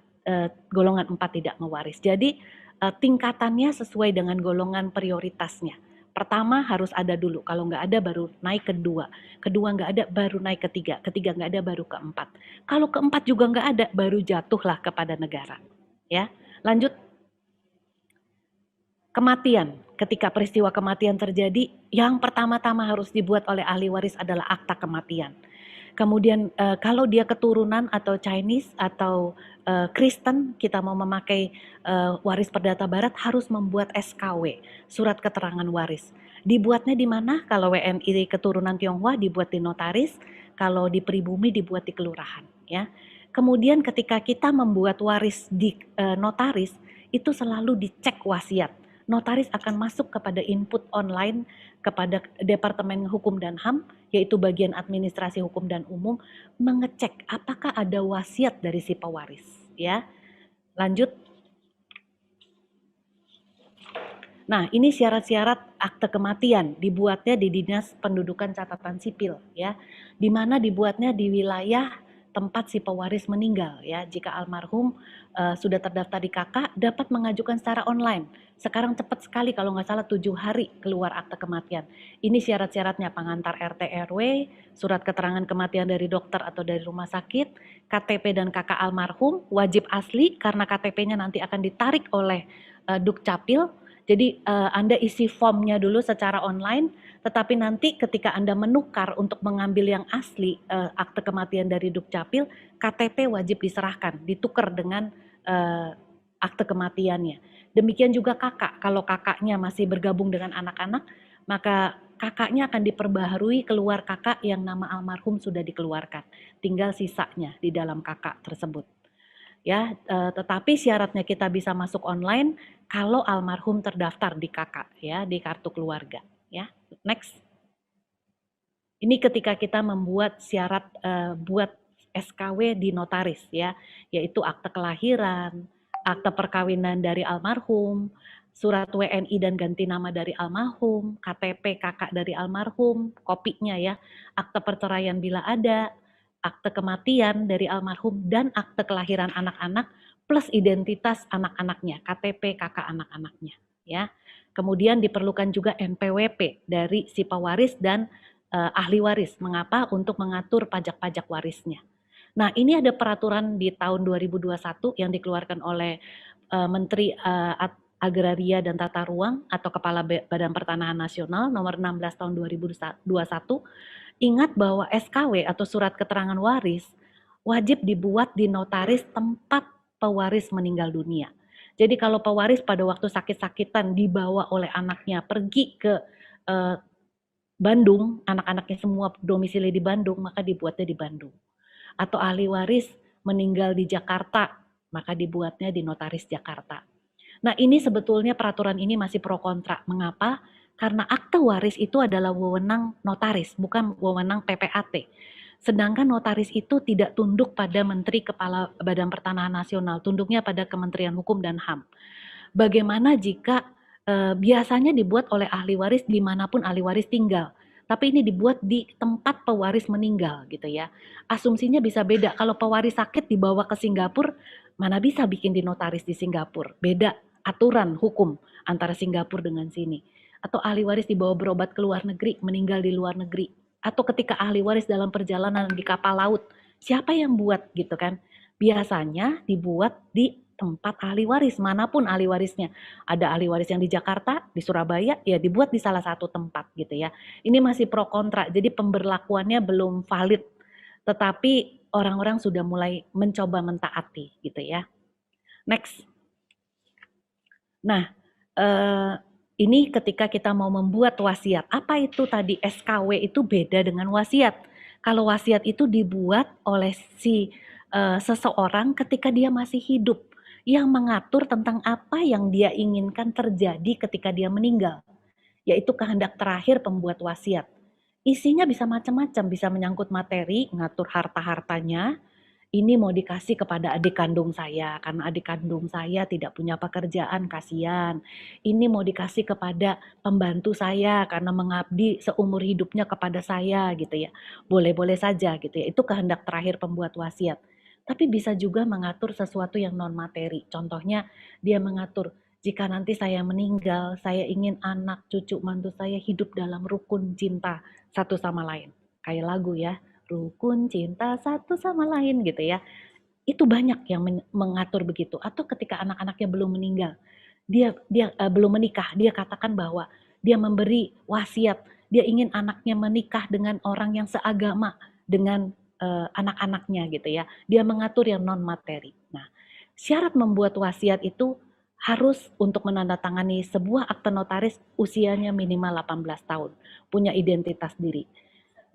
golongan 4 tidak mewaris. Jadi tingkatannya sesuai dengan golongan prioritasnya. Pertama harus ada dulu, kalau nggak ada baru naik kedua. Kedua nggak ada baru naik ketiga. Ketiga nggak ada baru keempat. Kalau keempat juga nggak ada baru jatuhlah kepada negara. Ya, lanjut. Kematian. Ketika peristiwa kematian terjadi, yang pertama-tama harus dibuat oleh ahli waris adalah akta kematian. Kemudian kalau dia keturunan atau Chinese atau Kristen, kita mau memakai waris perdata barat harus membuat SKW, surat keterangan waris. Dibuatnya di mana? Kalau WNI keturunan Tionghoa dibuat di notaris, kalau di pribumi dibuat di kelurahan, ya. Kemudian ketika kita membuat waris di notaris, itu selalu dicek wasiat. Notaris akan masuk kepada input online kepada Departemen Hukum dan HAM, yaitu bagian administrasi hukum dan umum, mengecek apakah ada wasiat dari si pewaris. Ya, lanjut. Nah, ini syarat-syarat akte kematian dibuatnya di Dinas Pendudukan Catatan Sipil, ya, di mana dibuatnya di wilayah tempat si pewaris meninggal, ya. Jika almarhum sudah terdaftar di KK, dapat mengajukan secara online. Sekarang cepat sekali, kalau nggak salah 7 hari keluar akte kematian. Ini syarat-syaratnya: pengantar RT RW, surat keterangan kematian dari dokter atau dari rumah sakit, KTP dan KK almarhum, wajib asli karena KTP-nya nanti akan ditarik oleh Dukcapil. Jadi Anda isi formnya dulu secara online, tetapi nanti ketika Anda menukar untuk mengambil yang asli akte kematian dari Dukcapil, KTP wajib diserahkan, ditukar dengan akte kematiannya. Demikian juga kakak, kalau kakaknya masih bergabung dengan anak-anak, maka kakaknya akan diperbaharui keluar kakak yang nama almarhum sudah dikeluarkan. Tinggal sisanya di dalam kakak tersebut. Ya, tetapi syaratnya kita bisa masuk online kalau almarhum terdaftar di kakak, ya, di kartu keluarga. Ya, next. Ini ketika kita membuat syarat buat SKW di notaris, ya, yaitu akte kelahiran, akte perkawinan dari almarhum, surat WNI dan ganti nama dari almarhum, KTP kakak dari almarhum, kopinya ya, akte perceraian bila ada, akte kematian dari almarhum, dan akte kelahiran anak-anak plus identitas anak-anaknya, KTP kakak anak-anaknya, ya. Kemudian diperlukan juga NPWP dari si pewaris dan ahli waris. Mengapa? Untuk mengatur pajak-pajak warisnya. Nah, ini ada peraturan di tahun 2021 yang dikeluarkan oleh Menteri Agraria dan Tata Ruang atau Kepala Badan Pertanahan Nasional nomor 16 tahun 2021. Ingat bahwa SKW atau surat keterangan waris wajib dibuat di notaris tempat pewaris meninggal dunia. Jadi kalau pewaris pada waktu sakit-sakitan dibawa oleh anaknya pergi ke Bandung, anak-anaknya semua domisili di Bandung, maka dibuatnya di Bandung. Atau ahli waris meninggal di Jakarta, maka dibuatnya di notaris Jakarta. Nah, ini sebetulnya peraturan ini masih pro kontra. Mengapa? Karena akte waris itu adalah wewenang notaris, bukan wewenang PPAT. Sedangkan notaris itu tidak tunduk pada Menteri Kepala Badan Pertanahan Nasional, tunduknya pada Kementerian Hukum dan HAM. Bagaimana jika biasanya dibuat oleh ahli waris dimanapun ahli waris tinggal? tapi ini dibuat di tempat pewaris meninggal gitu ya. Asumsinya bisa beda. Kalau pewaris sakit dibawa ke Singapura, mana bisa bikin di notaris di Singapura? Beda aturan hukum antara Singapura dengan sini. Atau ahli waris dibawa berobat ke luar negeri, meninggal di luar negeri. Atau ketika ahli waris dalam perjalanan di kapal laut, siapa yang buat gitu kan? Biasanya dibuat di tempat ahli waris, manapun ahli warisnya. Ada ahli waris yang di Jakarta, di Surabaya, ya dibuat di salah satu tempat gitu ya. Ini masih pro kontra, jadi pemberlakuannya belum valid, tetapi orang-orang sudah mulai mencoba mentaati gitu ya. Next. Nah, ini ketika kita mau membuat wasiat, apa itu tadi SKW itu beda dengan wasiat. Kalau wasiat itu dibuat oleh si seseorang ketika dia masih hidup, yang mengatur tentang apa yang dia inginkan terjadi ketika dia meninggal, yaitu kehendak terakhir pembuat wasiat. Isinya bisa macam-macam, bisa menyangkut materi, ngatur harta-hartanya, ini mau dikasih kepada adik kandung saya, karena adik kandung saya tidak punya pekerjaan, kasihan. Ini mau dikasih kepada pembantu saya, karena mengabdi seumur hidupnya kepada saya, gitu ya. Boleh-boleh saja, gitu ya. Itu kehendak terakhir pembuat wasiat. Tapi bisa juga mengatur sesuatu yang non-materi. Contohnya, dia mengatur, jika nanti saya meninggal, saya ingin anak, cucu, mantu saya hidup dalam rukun cinta satu sama lain. Kayak lagu ya, rukun cinta satu sama lain gitu ya. Itu banyak yang mengatur begitu. Atau ketika anak-anaknya belum meninggal, dia belum menikah, dia katakan bahwa dia memberi wasiat, dia ingin anaknya menikah dengan orang yang seagama dengan anak-anaknya gitu ya. Dia mengatur yang non materi. Nah, syarat membuat wasiat itu harus untuk menandatangani sebuah akte notaris usianya minimal 18 tahun, punya identitas diri.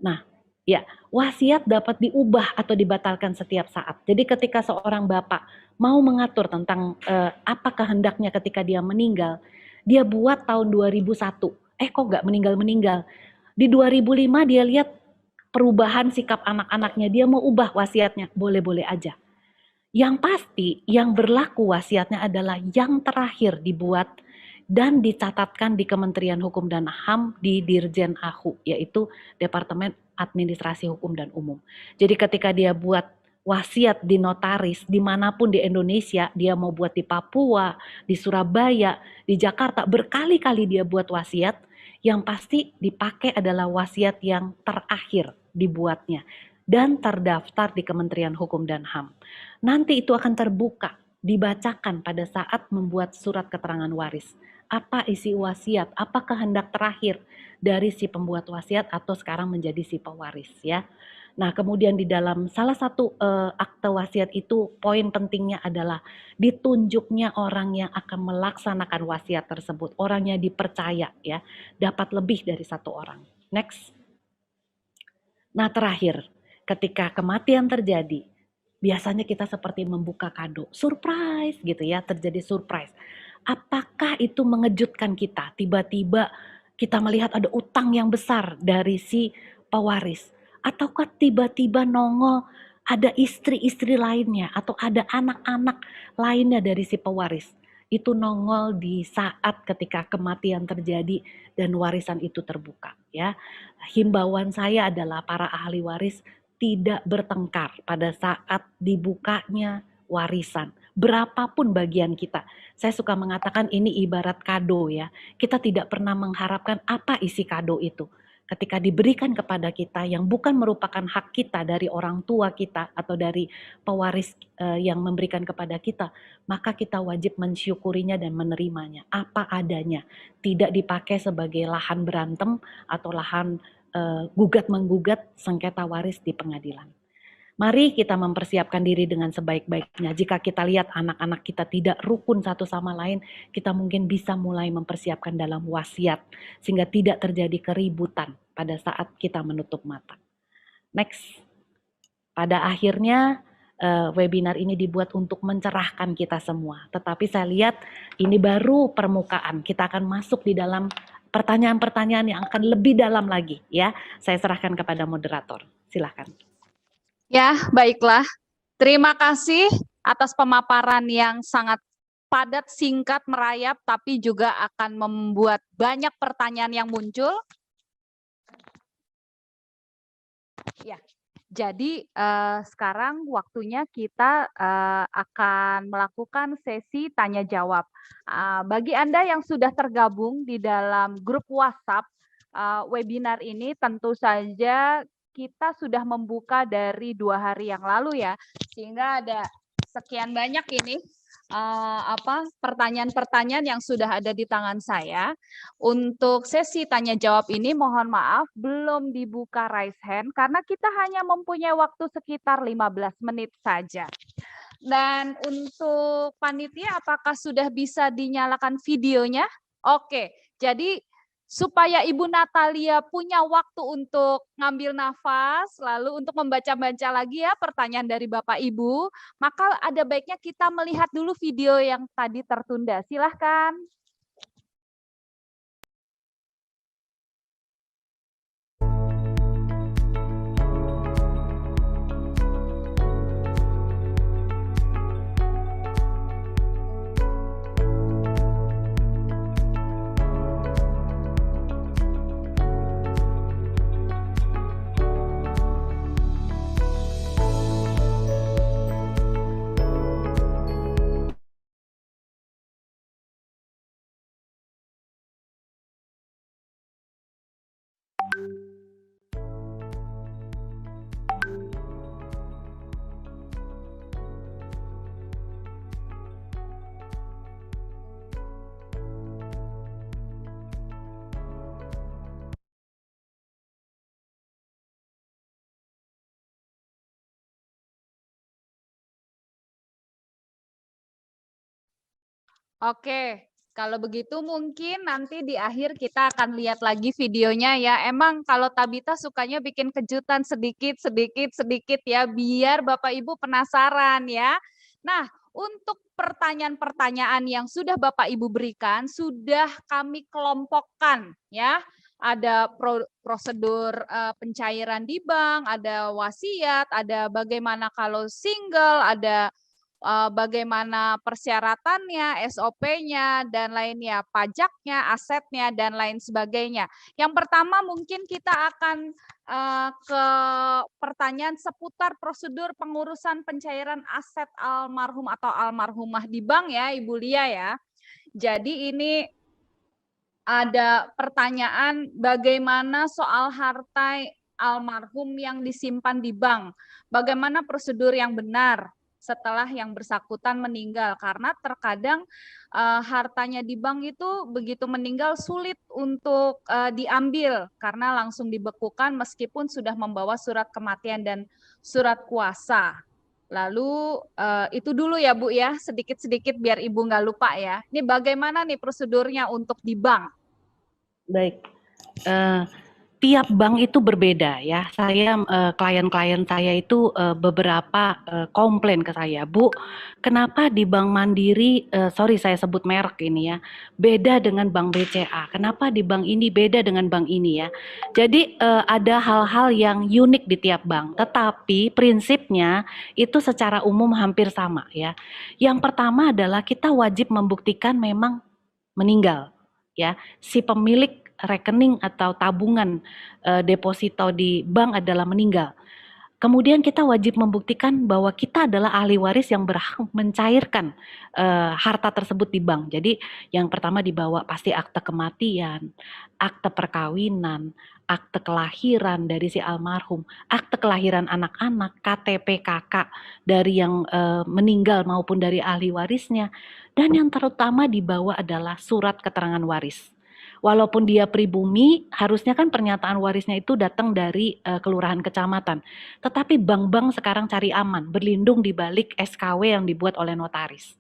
Nah, ya, wasiat dapat diubah atau dibatalkan setiap saat. Jadi ketika seorang bapak mau mengatur tentang apa kehendaknya ketika dia meninggal, dia buat tahun 2001. Kok nggak meninggal-meninggal. Di 2005 dia lihat perubahan sikap anak-anaknya, dia mau ubah wasiatnya, boleh-boleh aja. Yang pasti, yang berlaku wasiatnya adalah yang terakhir dibuat dan dicatatkan di Kementerian Hukum dan HAM di Dirjen AHU, yaitu Departemen Administrasi Hukum dan Umum. Jadi ketika dia buat wasiat di notaris, dimanapun di Indonesia, dia mau buat di Papua, di Surabaya, di Jakarta, berkali-kali dia buat wasiat, yang pasti dipakai adalah wasiat yang terakhir dibuatnya dan terdaftar di Kementerian Hukum dan HAM. Nanti itu akan terbuka, dibacakan pada saat membuat surat keterangan waris. Apa isi wasiat, apa kehendak terakhir dari si pembuat wasiat atau sekarang menjadi si pewaris ya. Nah, kemudian di dalam salah satu akte wasiat itu poin pentingnya adalah ditunjuknya orang yang akan melaksanakan wasiat tersebut, orangnya dipercaya ya, dapat lebih dari satu orang. Next. Nah, terakhir, ketika kematian terjadi, biasanya kita seperti membuka kado, surprise gitu ya, terjadi surprise. Apakah itu mengejutkan kita? Tiba-tiba kita melihat ada utang yang besar dari si pewaris. Ataukah tiba-tiba nongol ada istri-istri lainnya atau ada anak-anak lainnya dari si pewaris. Itu nongol di saat ketika kematian terjadi dan warisan itu terbuka ya. Himbauan saya adalah para ahli waris tidak bertengkar pada saat dibukanya warisan. Berapapun bagian kita. Saya suka mengatakan ini ibarat kado ya. Kita tidak pernah mengharapkan apa isi kado itu. Ketika diberikan kepada kita yang bukan merupakan hak kita dari orang tua kita atau dari pewaris yang memberikan kepada kita, maka kita wajib mensyukurinya dan menerimanya apa adanya. Tidak dipakai sebagai lahan berantem atau lahan gugat-menggugat sengketa waris di pengadilan. Mari kita mempersiapkan diri dengan sebaik-baiknya. Jika kita lihat anak-anak kita tidak rukun satu sama lain, kita mungkin bisa mulai mempersiapkan dalam wasiat, sehingga tidak terjadi keributan pada saat kita menutup mata. Next. Pada akhirnya webinar ini dibuat untuk mencerahkan kita semua. Tetapi saya lihat ini baru permukaan. Kita akan masuk di dalam pertanyaan-pertanyaan yang akan lebih dalam lagi ya. Saya serahkan kepada moderator. Silakan. Ya, baiklah. Terima kasih atas pemaparan yang sangat padat, singkat, merayap, tapi juga akan membuat banyak pertanyaan yang muncul. Ya, jadi sekarang waktunya kita akan melakukan sesi tanya jawab. Bagi Anda yang sudah tergabung di dalam grup WhatsApp webinar ini, tentu saja kita sudah membuka dari 2 hari yang lalu ya, sehingga ada sekian banyak ini pertanyaan-pertanyaan yang sudah ada di tangan saya. Untuk sesi tanya jawab ini mohon maaf belum dibuka raise hand karena kita hanya mempunyai waktu sekitar 15 menit saja. Dan untuk panitia apakah sudah bisa dinyalakan videonya? Oke, jadi supaya Ibu Natalia punya waktu untuk ngambil nafas, lalu untuk membaca-baca lagi ya pertanyaan dari Bapak Ibu, maka ada baiknya kita melihat dulu video yang tadi tertunda. Silahkan. Oke, kalau begitu mungkin nanti di akhir kita akan lihat lagi videonya ya. Emang kalau Tabita sukanya bikin kejutan sedikit ya, biar Bapak Ibu penasaran ya. Nah, untuk pertanyaan-pertanyaan yang sudah Bapak Ibu berikan, sudah kami kelompokkan ya. Ada prosedur pencairan di bank, ada wasiat, ada bagaimana kalau single, ada bagaimana persyaratannya, SOP-nya, dan lainnya, pajaknya, asetnya, dan lain sebagainya. Yang pertama mungkin kita akan ke pertanyaan seputar prosedur pengurusan pencairan aset almarhum atau almarhumah di bank ya, Ibu Lia ya. Jadi ini ada pertanyaan bagaimana soal harta almarhum yang disimpan di bank. Bagaimana prosedur yang benar setelah yang bersangkutan meninggal, karena terkadang hartanya di bank itu begitu meninggal sulit untuk diambil karena langsung dibekukan meskipun sudah membawa surat kematian dan surat kuasa. Lalu itu dulu ya Bu ya, sedikit-sedikit biar Ibu nggak lupa ya. Ini bagaimana nih prosedurnya untuk di bank? Baik, tiap bank itu berbeda ya. Saya klien-klien saya itu beberapa komplain ke saya, Bu, kenapa di Bank Mandiri, sorry saya sebut merek ini ya, beda dengan Bank BCA. Kenapa di bank ini beda dengan bank ini ya? Jadi ada hal-hal yang unik di tiap bank, tetapi prinsipnya itu secara umum hampir sama ya. Yang pertama adalah kita wajib membuktikan memang meninggal ya, si pemilik rekening atau tabungan deposito di bank adalah meninggal. Kemudian kita wajib membuktikan bahwa kita adalah ahli waris yang berhak mencairkan harta tersebut di bank. Jadi yang pertama dibawa pasti akte kematian, akte perkawinan, akte kelahiran dari si almarhum, akte kelahiran anak-anak, KTP kakak dari yang meninggal maupun dari ahli warisnya, dan yang terutama dibawa adalah surat keterangan waris. Walaupun dia pribumi, harusnya kan pernyataan warisnya itu datang dari kelurahan kecamatan. Tetapi bank-bank sekarang cari aman, berlindung di balik SKW yang dibuat oleh notaris.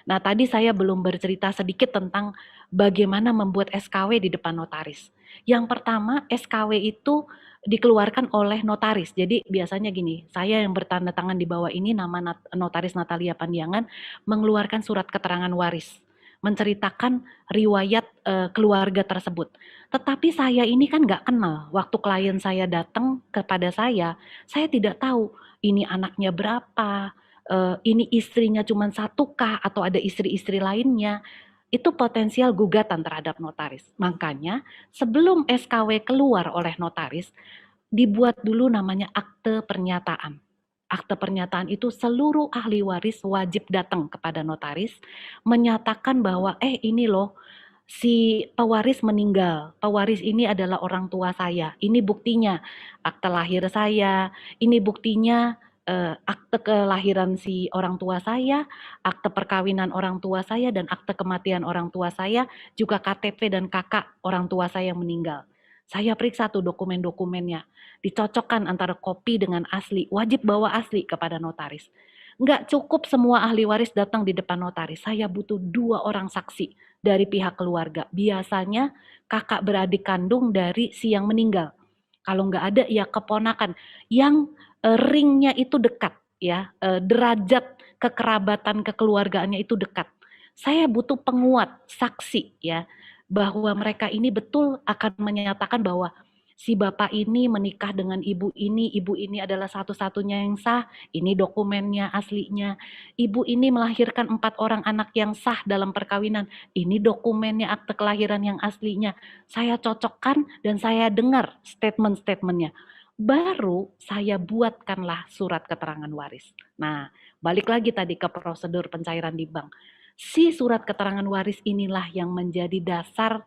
Nah, tadi saya belum bercerita sedikit tentang bagaimana membuat SKW di depan notaris. Yang pertama, SKW itu dikeluarkan oleh notaris. Jadi biasanya gini, saya yang bertanda tangan di bawah ini nama notaris Natalia Pandiangan mengeluarkan surat keterangan waris, menceritakan riwayat keluarga tersebut. Tetapi saya ini kan nggak kenal. Waktu klien saya datang kepada saya tidak tahu ini anaknya berapa, ini istrinya cuma satu kah atau ada istri-istri lainnya. Itu potensial gugatan terhadap notaris. Makanya sebelum SKW keluar oleh notaris, dibuat dulu namanya akte pernyataan. Akte pernyataan itu seluruh ahli waris wajib datang kepada notaris menyatakan bahwa ini loh si pewaris meninggal. Pewaris ini adalah orang tua saya. Ini buktinya akte lahir saya, ini buktinya akte kelahiran si orang tua saya, akte perkawinan orang tua saya dan akte kematian orang tua saya, juga KTP dan kakak orang tua saya yang meninggal. Saya periksa tuh dokumen-dokumennya, dicocokkan antara kopi dengan asli, wajib bawa asli kepada notaris. Nggak cukup semua ahli waris datang di depan notaris, saya butuh 2 orang saksi dari pihak keluarga. Biasanya kakak beradik kandung dari si yang meninggal. Kalau nggak ada ya keponakan yang ringnya itu dekat ya, derajat kekerabatan kekeluargaannya itu dekat. Saya butuh penguat saksi ya bahwa mereka ini betul akan menyatakan bahwa si bapak ini menikah dengan ibu ini adalah satu-satunya yang sah, ini dokumennya aslinya, ibu ini melahirkan 4 orang anak yang sah dalam perkawinan, ini dokumennya akte kelahiran yang aslinya, saya cocokkan dan saya dengar statement-statementnya. Baru saya buatkanlah surat keterangan waris. Nah, balik lagi tadi ke prosedur pencairan di bank. Si surat keterangan waris inilah yang menjadi dasar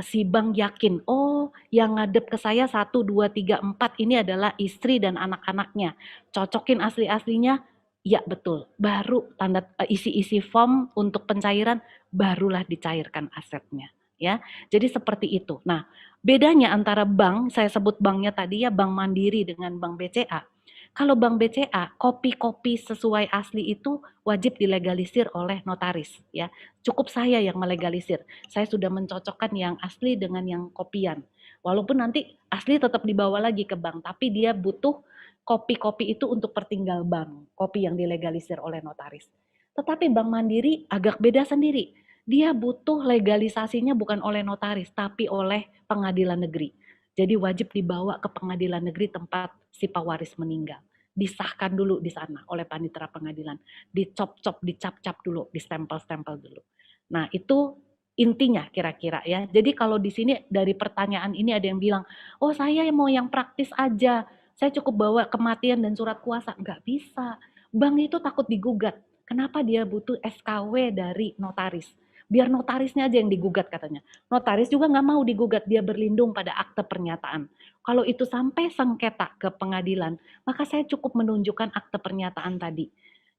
si bank yakin, oh yang ngadep ke saya 1, 2, 3, 4 ini adalah istri dan anak-anaknya. Cocokin asli-aslinya, ya betul. Baru tanda isi-isi form untuk pencairan, barulah dicairkan asetnya. Ya, jadi seperti itu. Nah, bedanya antara bank, saya sebut banknya tadi ya, Bank Mandiri dengan Bank BCA. Kalau Bank BCA, kopi-kopi sesuai asli itu wajib dilegalisir oleh notaris. Ya, cukup saya yang melegalisir. Saya sudah mencocokkan yang asli dengan yang kopian. Walaupun nanti asli tetap dibawa lagi ke bank, tapi dia butuh kopi-kopi itu untuk pertinggal bank, kopi yang dilegalisir oleh notaris. Tetapi Bank Mandiri agak beda sendiri. Dia butuh legalisasinya bukan oleh notaris, tapi oleh pengadilan negeri. Jadi wajib dibawa ke pengadilan negeri tempat si pewaris meninggal. Disahkan dulu di sana oleh panitera pengadilan. Dicop-cop, dicap-cap dulu, distempel-stempel dulu. Nah, itu intinya kira-kira ya. Jadi kalau di sini dari pertanyaan ini ada yang bilang, oh saya mau yang praktis aja, saya cukup bawa kematian dan surat kuasa. Nggak bisa. Bank itu takut digugat. Kenapa dia butuh SKW dari notaris? Biar notarisnya aja yang digugat katanya. Notaris juga nggak mau digugat, dia berlindung pada akte pernyataan. Kalau itu sampai sengketa ke pengadilan, maka saya cukup menunjukkan akte pernyataan tadi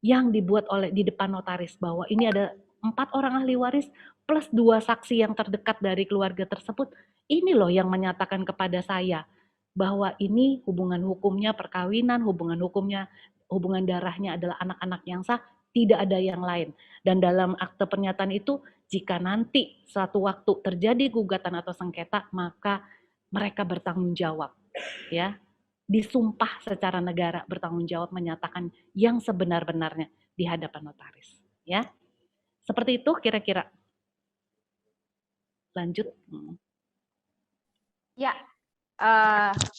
yang dibuat oleh di depan notaris bahwa ini ada 4 orang ahli waris plus 2 saksi yang terdekat dari keluarga tersebut. Ini loh yang menyatakan kepada saya bahwa ini hubungan hukumnya perkawinan, hubungan darahnya adalah anak-anak yang sah, tidak ada yang lain. Dan dalam akte pernyataan itu, jika nanti suatu waktu terjadi gugatan atau sengketa, maka mereka bertanggung jawab, ya, disumpah secara negara bertanggung jawab menyatakan yang sebenar-benarnya di hadapan notaris, ya. Seperti itu kira-kira. Lanjut. Ya,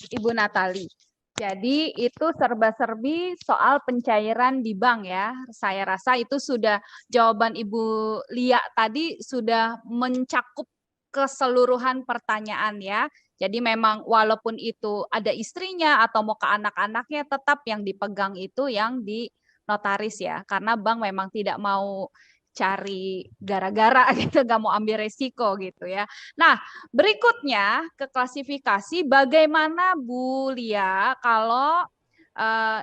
Ibu Natali. Jadi itu serba-serbi soal pencairan di bank ya. Saya rasa itu sudah jawaban Ibu Lia tadi sudah mencakup keseluruhan pertanyaan ya. Jadi memang walaupun itu ada istrinya atau mau ke anak-anaknya tetap yang dipegang itu yang di notaris ya. Karena bank memang tidak mau cari gara-gara gitu, nggak mau ambil resiko gitu ya. Nah, berikutnya ke klasifikasi bagaimana Bu Lia kalau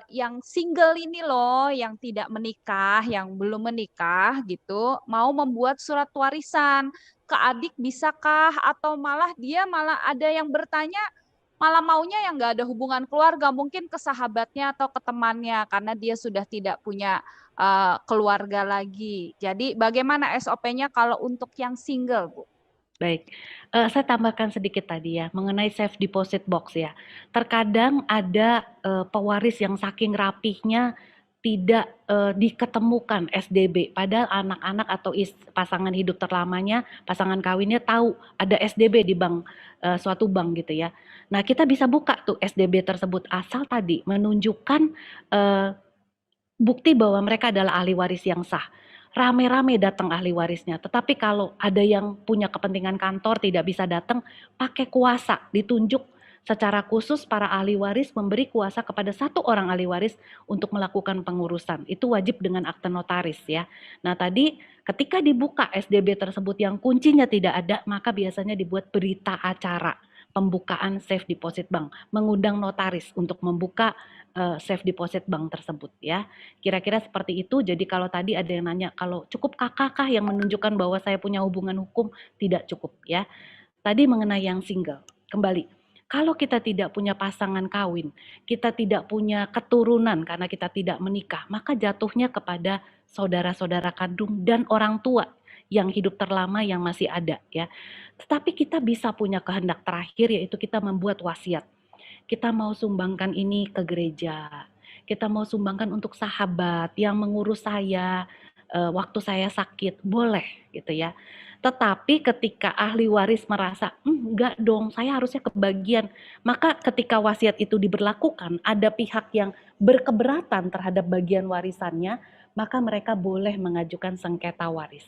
yang single ini loh, yang tidak menikah, yang belum menikah gitu, mau membuat surat warisan ke adik bisakah? Atau malah dia malah ada yang bertanya malah maunya yang nggak ada hubungan keluarga, mungkin ke sahabatnya atau ke temannya karena dia sudah tidak punya keluarga lagi. Jadi bagaimana SOP-nya kalau untuk yang single, Bu? Baik, saya tambahkan sedikit tadi ya, mengenai safe deposit box ya. Terkadang ada pewaris yang saking rapihnya tidak diketemukan SDB, padahal anak-anak atau pasangan hidup terlamanya, pasangan kawinnya tahu ada SDB di bank, suatu bank gitu ya. Nah, kita bisa buka tuh SDB tersebut asal tadi menunjukkan bukti bahwa mereka adalah ahli waris yang sah. Rame-rame datang ahli warisnya, tetapi kalau ada yang punya kepentingan kantor tidak bisa datang, pakai kuasa, ditunjuk Secara khusus para ahli waris memberi kuasa kepada satu orang ahli waris untuk melakukan pengurusan. Itu wajib dengan akte notaris ya. Nah tadi ketika dibuka SDB tersebut yang kuncinya tidak ada, maka biasanya dibuat berita acara pembukaan safe deposit bank, mengundang notaris untuk membuka safe deposit bank tersebut ya. Kira-kira seperti itu. Jadi kalau tadi ada yang nanya kalau cukup kakak yang menunjukkan bahwa saya punya hubungan hukum, tidak cukup ya. Tadi mengenai yang single, kembali. Kalau kita tidak punya pasangan kawin, kita tidak punya keturunan karena kita tidak menikah, maka jatuhnya kepada saudara-saudara kandung dan orang tua yang hidup terlama yang masih ada ya. Tetapi kita bisa punya kehendak terakhir yaitu kita membuat wasiat. Kita mau sumbangkan ini ke gereja. Kita mau sumbangkan untuk sahabat yang mengurus saya waktu saya sakit, boleh gitu ya. Tetapi ketika ahli waris merasa, enggak dong, saya harusnya kebagian. Maka ketika wasiat itu diberlakukan, ada pihak yang berkeberatan terhadap bagian warisannya, maka mereka boleh mengajukan sengketa waris.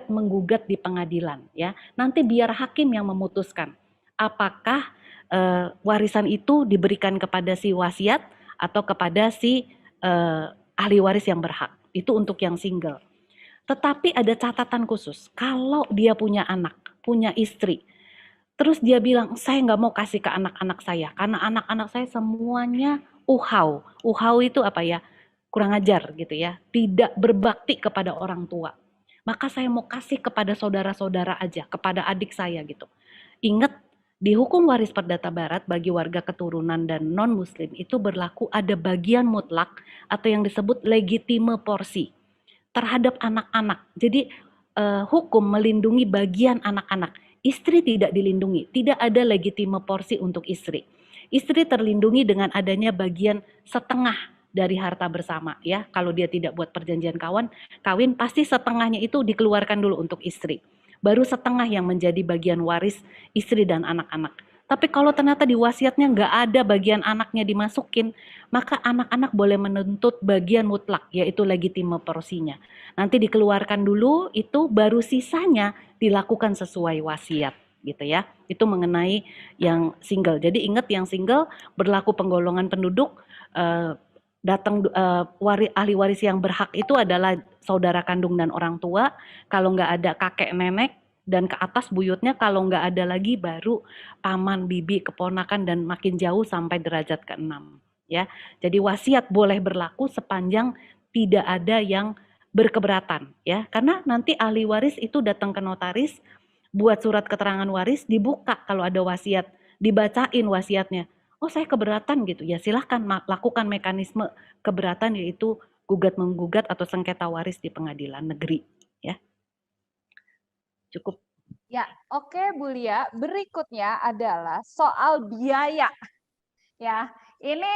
Menggugat di pengadilan ya. Nanti biar hakim yang memutuskan apakah warisan itu diberikan kepada si wasiat atau kepada si ahli waris yang berhak. Itu untuk yang single. Tetapi ada catatan khusus, kalau dia punya anak, punya istri, terus dia bilang, saya nggak mau kasih ke anak-anak saya, karena anak-anak saya semuanya uhau. Uhau itu apa ya? Kurang ajar gitu ya, tidak berbakti kepada orang tua. Maka saya mau kasih kepada saudara-saudara aja, kepada adik saya gitu. Ingat, di hukum waris perdata barat bagi warga keturunan dan non-muslim itu berlaku ada bagian mutlak atau yang disebut legitime porsi terhadap anak-anak. Jadi hukum melindungi bagian anak-anak. Istri tidak dilindungi, tidak ada legitime porsi untuk istri. Istri terlindungi dengan adanya bagian setengah dari harta bersama ya. Kalau dia tidak buat perjanjian kawin pasti setengahnya itu dikeluarkan dulu untuk istri. Baru setengah yang menjadi bagian waris istri dan anak-anak. Tapi kalau ternyata di wasiatnya nggak ada bagian anaknya dimasukin, maka anak-anak boleh menuntut bagian mutlak, yaitu legitime porsinya. Nanti dikeluarkan dulu, itu baru sisanya dilakukan sesuai wasiat, gitu ya. Itu mengenai yang single. Jadi ingat yang single berlaku penggolongan penduduk, ahli waris yang berhak itu adalah saudara kandung dan orang tua. Kalau nggak ada kakek nenek, dan ke atas buyutnya kalau nggak ada lagi baru paman, bibi, keponakan dan makin jauh sampai derajat ke-6 ya. Jadi wasiat boleh berlaku sepanjang tidak ada yang berkeberatan ya. Karena nanti ahli waris itu datang ke notaris, buat surat keterangan waris, dibuka kalau ada wasiat, dibacain wasiatnya. Oh saya keberatan gitu ya, silahkan lakukan mekanisme keberatan yaitu gugat-menggugat atau sengketa waris di pengadilan negeri ya. Cukup. Ya, oke Bu Lia. Berikutnya adalah soal biaya. Ya, ini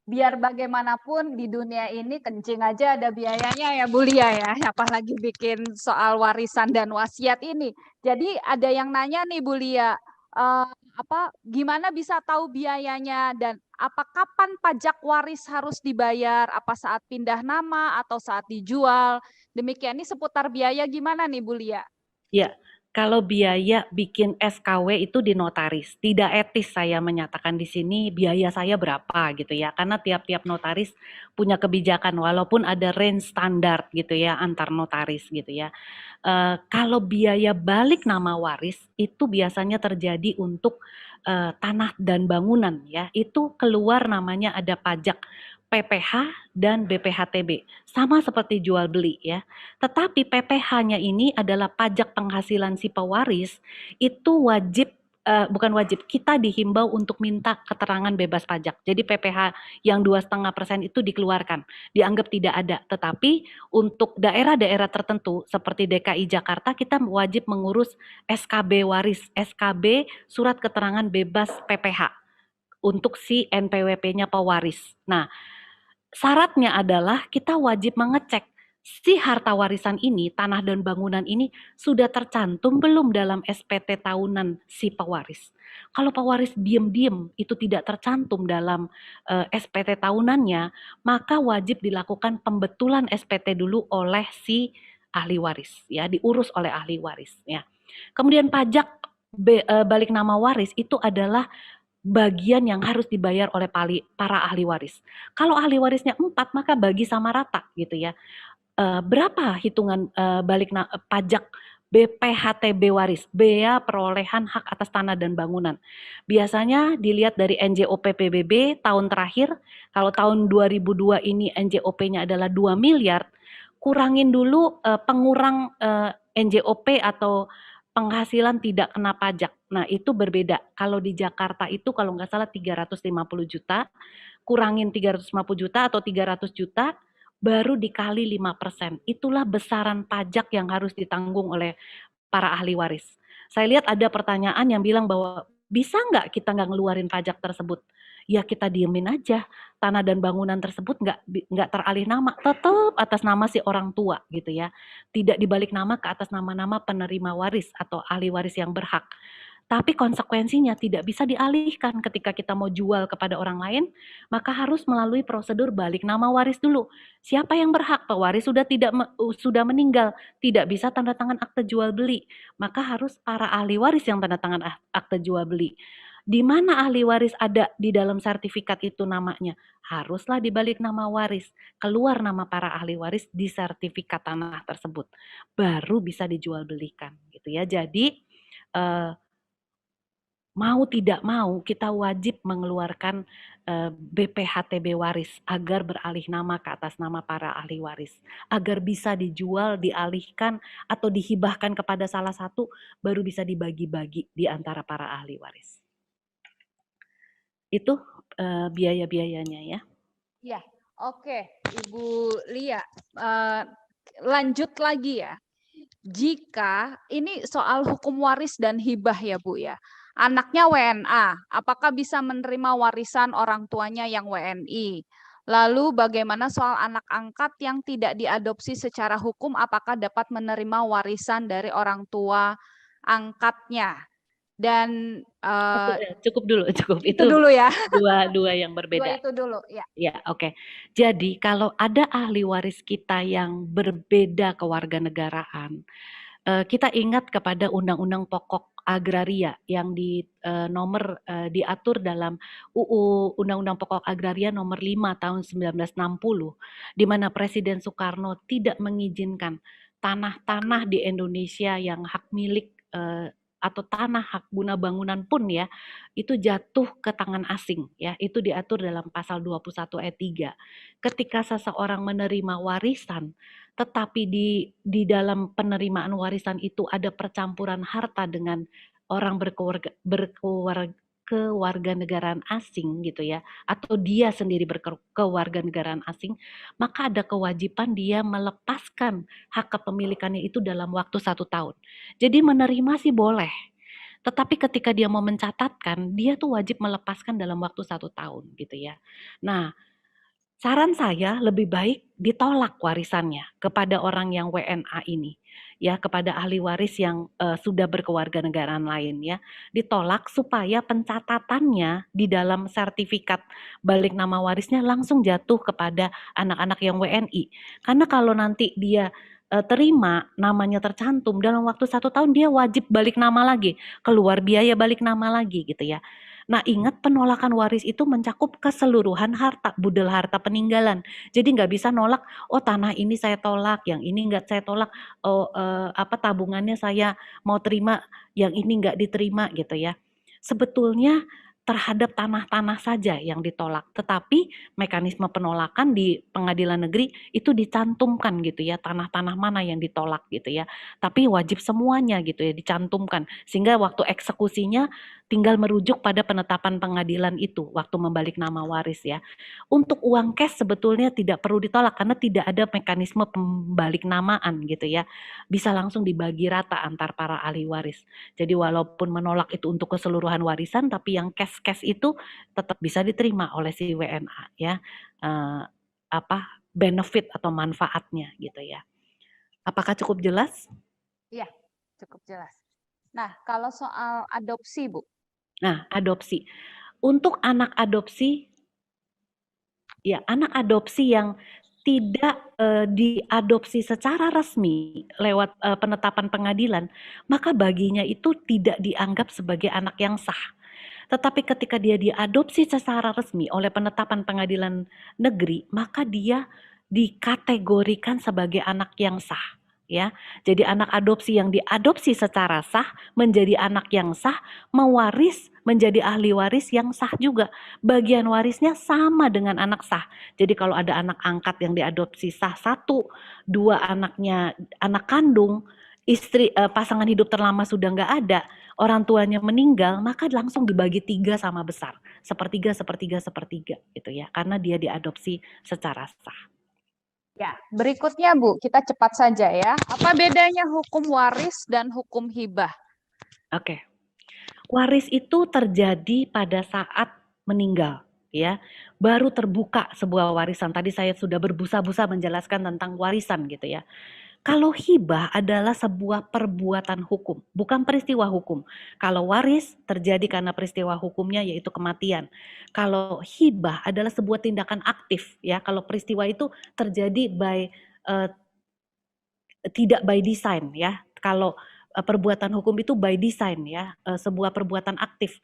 biar bagaimanapun di dunia ini kencing aja ada biayanya ya Bu Lia ya. Apalagi bikin soal warisan dan wasiat ini. Jadi ada yang nanya nih Bu Lia, gimana bisa tahu biayanya dan kapan pajak waris harus dibayar? Apa saat pindah nama atau saat dijual? Demikian ini seputar biaya gimana nih Bu Lia? Ya, kalau biaya bikin SKW itu di notaris. Tidak etis saya menyatakan di sini biaya saya berapa gitu ya. Karena tiap-tiap notaris punya kebijakan walaupun ada range standar gitu ya antar notaris gitu ya. Kalau biaya balik nama waris itu biasanya terjadi untuk tanah dan bangunan ya. Itu keluar namanya ada pajak PPH dan BPHTB. Sama seperti jual beli ya. Tetapi PPH-nya ini adalah pajak penghasilan si pewaris, itu wajib, bukan wajib, kita dihimbau untuk minta keterangan bebas pajak. Jadi PPH yang 2,5% itu dikeluarkan, dianggap tidak ada. Tetapi untuk daerah-daerah tertentu seperti DKI Jakarta, kita wajib mengurus SKB waris, SKB surat keterangan bebas PPH untuk si NPWP-nya pewaris. Nah, syaratnya adalah kita wajib mengecek si harta warisan ini, tanah dan bangunan ini sudah tercantum belum dalam SPT tahunan si pewaris. Kalau pewaris diam-diam itu tidak tercantum dalam SPT tahunannya, maka wajib dilakukan pembetulan SPT dulu oleh si ahli waris, ya, diurus oleh ahli waris, ya. Kemudian pajak balik nama waris itu adalah bagian yang harus dibayar oleh para ahli waris. Kalau ahli warisnya 4, maka bagi sama rata gitu ya. Berapa hitungan pajak BPHTB waris, bea perolehan hak atas tanah dan bangunan. Biasanya dilihat dari NJOP PBB tahun terakhir, kalau tahun 2002 ini NJOP-nya adalah 2 miliar, kurangin dulu pengurang NJOP atau penghasilan tidak kena pajak. Nah, itu berbeda. Kalau di Jakarta itu kalau nggak salah 350 juta, kurangin 350 juta atau 300 juta, baru dikali 5%. Itulah besaran pajak yang harus ditanggung oleh para ahli waris. Saya lihat ada pertanyaan yang bilang bahwa bisa nggak kita nggak ngeluarin pajak tersebut? Ya kita diemin aja, tanah dan bangunan tersebut nggak teralih nama, tetap atas nama si orang tua gitu ya. Tidak dibalik nama ke atas nama-nama penerima waris atau ahli waris yang berhak. Tapi konsekuensinya tidak bisa dialihkan ketika kita mau jual kepada orang lain, maka harus melalui prosedur balik nama waris dulu. Siapa yang berhak? Pewaris sudah meninggal, tidak bisa tanda tangan akte jual beli, maka harus para ahli waris yang tanda tangan akte jual beli. Di mana ahli waris ada di dalam sertifikat itu namanya? Haruslah dibalik nama waris, keluar nama para ahli waris di sertifikat tanah tersebut, baru bisa dijual belikan gitu ya. Jadi mau tidak mau kita wajib mengeluarkan BPHTB waris agar beralih nama ke atas nama para ahli waris, agar bisa dijual, dialihkan atau dihibahkan kepada salah satu, baru bisa dibagi-bagi di antara para ahli waris. Itu biaya-biayanya ya. Ya, oke, Ibu Lia. Lanjut lagi ya. Jika ini soal hukum waris dan hibah ya Bu ya. Anaknya WNA, apakah bisa menerima warisan orang tuanya yang WNI? Lalu bagaimana soal anak angkat yang tidak diadopsi secara hukum, apakah dapat menerima warisan dari orang tua angkatnya? Dan cukup dulu, cukup. Itu dulu ya. Dua yang berbeda. Dua itu dulu, ya. Ya, oke. Jadi kalau ada ahli waris kita yang berbeda kewarganegaraan, kita ingat kepada Undang-Undang Pokok Agraria yang diatur dalam UU Undang-Undang Pokok Agraria nomor 5 tahun 1960, di mana Presiden Soekarno tidak mengizinkan tanah-tanah di Indonesia yang hak milik atau tanah hak guna bangunan pun ya, itu jatuh ke tangan asing ya. Itu diatur dalam pasal 21 ayat 3. Ketika seseorang menerima warisan, tetapi di dalam penerimaan warisan itu ada percampuran harta dengan orang berkewarganegaraan asing gitu ya, atau dia sendiri berkewarganegaraan asing, maka ada kewajiban dia melepaskan hak kepemilikannya itu dalam waktu 1 tahun. Jadi menerima sih boleh, tetapi ketika dia mau mencatatkan, dia tuh wajib melepaskan dalam waktu 1 tahun gitu ya. Nah, saran saya lebih baik ditolak warisannya kepada orang yang WNA ini, ya, kepada ahli waris yang sudah berkewarganegaraan lain ya, ditolak supaya pencatatannya di dalam sertifikat balik nama warisnya langsung jatuh kepada anak-anak yang WNI. Karena kalau nanti dia terima namanya tercantum dalam waktu 1 tahun, dia wajib balik nama lagi, keluar biaya balik nama lagi gitu ya. Nah, ingat penolakan waris itu mencakup keseluruhan harta, budel harta peninggalan. Jadi nggak bisa nolak, oh tanah ini saya tolak, yang ini nggak saya tolak, oh tabungannya saya mau terima, yang ini nggak diterima gitu ya. Sebetulnya terhadap tanah-tanah saja yang ditolak, tetapi mekanisme penolakan di pengadilan negeri itu dicantumkan gitu ya, tanah-tanah mana yang ditolak gitu ya. Tapi wajib semuanya gitu ya dicantumkan, sehingga waktu eksekusinya tinggal merujuk pada penetapan pengadilan itu waktu membalik nama waris ya. Untuk uang cash sebetulnya tidak perlu ditolak karena tidak ada mekanisme pembalik namaan gitu ya. Bisa langsung dibagi rata antar para ahli waris. Jadi walaupun menolak itu untuk keseluruhan warisan, tapi yang cash itu tetap bisa diterima oleh si WNA ya. Benefit atau manfaatnya gitu ya. Apakah cukup jelas? Iya, cukup jelas. Nah, kalau soal adopsi, Bu. Nah, adopsi. Untuk anak adopsi, ya anak adopsi yang tidak diadopsi secara resmi lewat penetapan pengadilan, maka baginya itu tidak dianggap sebagai anak yang sah. Tetapi ketika dia diadopsi secara resmi oleh penetapan pengadilan negeri, maka dia dikategorikan sebagai anak yang sah. Ya, jadi anak adopsi yang diadopsi secara sah menjadi anak yang sah, mewaris menjadi ahli waris yang sah juga. Bagian warisnya sama dengan anak sah. Jadi kalau ada anak angkat yang diadopsi sah satu, dua anaknya anak kandung, pasangan hidup terlama sudah nggak ada, orang tuanya meninggal, maka langsung dibagi 3 sama besar, sepertiga, sepertiga, sepertiga, gitu ya, karena dia diadopsi secara sah. Ya, berikutnya Bu, kita cepat saja ya. Apa bedanya hukum waris dan hukum hibah? Oke. Waris itu terjadi pada saat meninggal, ya. Baru terbuka sebuah warisan. Tadi saya sudah berbusa-busa menjelaskan tentang warisan gitu ya. Kalau hibah adalah sebuah perbuatan hukum, bukan peristiwa hukum. Kalau waris terjadi karena peristiwa hukumnya yaitu kematian. Kalau hibah adalah sebuah tindakan aktif ya. Kalau peristiwa itu terjadi tidak by design ya. Kalau perbuatan hukum itu by design ya, sebuah perbuatan aktif,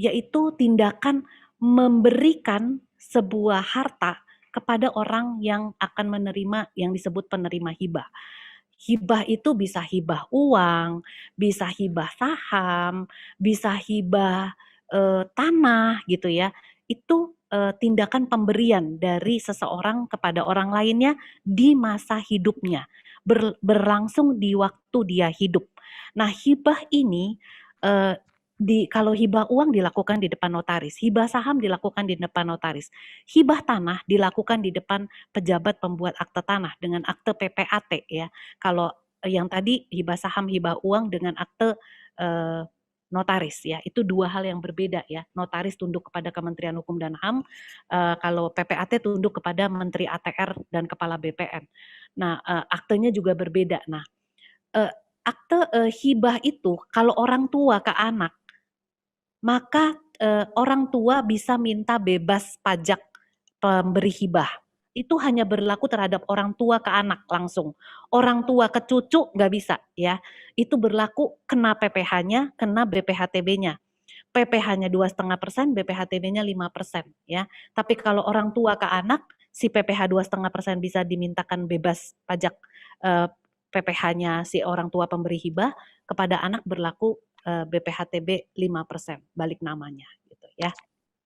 yaitu tindakan memberikan sebuah harta kepada orang yang akan menerima yang disebut penerima hibah. Hibah itu bisa hibah uang, bisa hibah saham, bisa hibah tanah gitu ya. Itu tindakan pemberian dari seseorang kepada orang lainnya di masa hidupnya, berlangsung di waktu dia hidup. Nah, hibah ini kalau hibah uang dilakukan di depan notaris, hibah saham dilakukan di depan notaris, hibah tanah dilakukan di depan pejabat pembuat akte tanah dengan akte PPAT ya. Kalau yang tadi hibah saham, hibah uang dengan akte notaris ya, itu 2 hal yang berbeda ya. Notaris tunduk kepada Kementerian Hukum dan HAM, kalau PPAT tunduk kepada Menteri ATR dan Kepala BPN. Nah, aktenya juga berbeda. Nah, akte hibah itu kalau orang tua ke anak, maka orang tua bisa minta bebas pajak pemberi hibah. Itu hanya berlaku terhadap orang tua ke anak langsung. Orang tua ke cucu nggak bisa ya. Itu berlaku kena PPh-nya, kena BPHTB-nya. PPh-nya 2,5%, BPHTB-nya 5% ya. Tapi kalau orang tua ke anak, si PPh 2,5% bisa dimintakan bebas pajak PPh-nya si orang tua pemberi hibah, kepada anak berlaku BPHTB 5%, balik namanya gitu ya.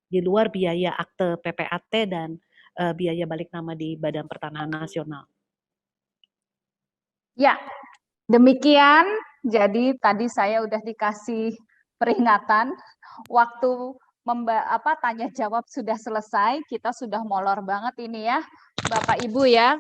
Di luar biaya akte PPAT dan biaya balik nama di Badan Pertanahan Nasional. Ya, demikian. Jadi tadi saya udah dikasih peringatan, waktu tanya jawab sudah selesai, kita sudah molor banget ini ya, Bapak Ibu ya.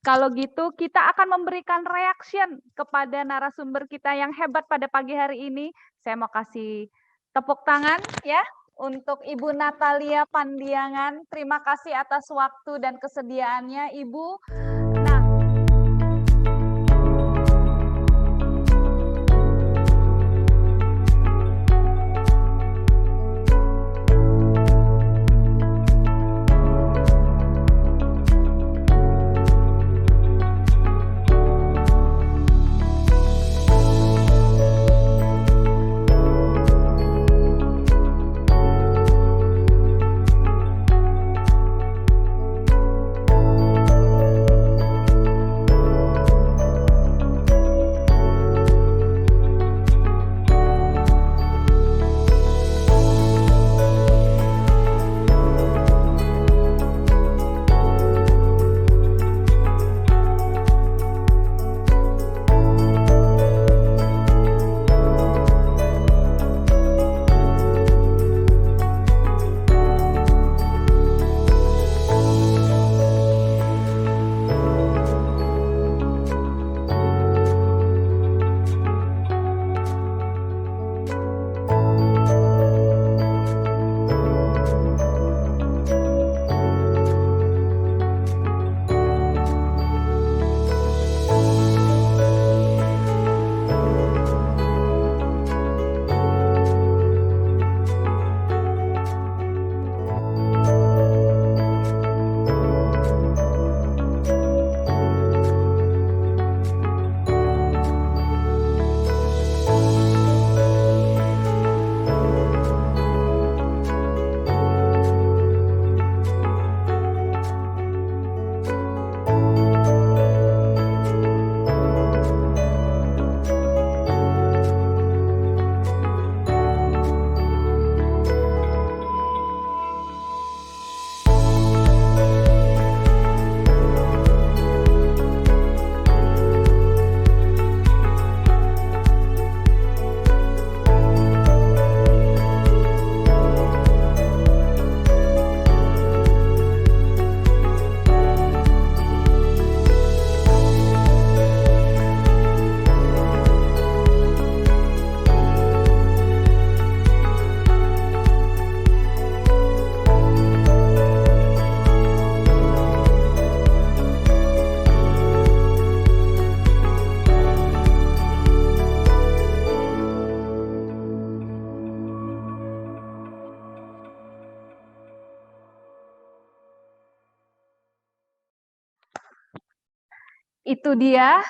Kalau gitu kita akan memberikan reaction kepada narasumber kita yang hebat pada pagi hari ini. Saya mau kasih tepuk tangan ya untuk Ibu Natalia Pandiangan. Terima kasih atas waktu dan kesediaannya Ibu. itu dia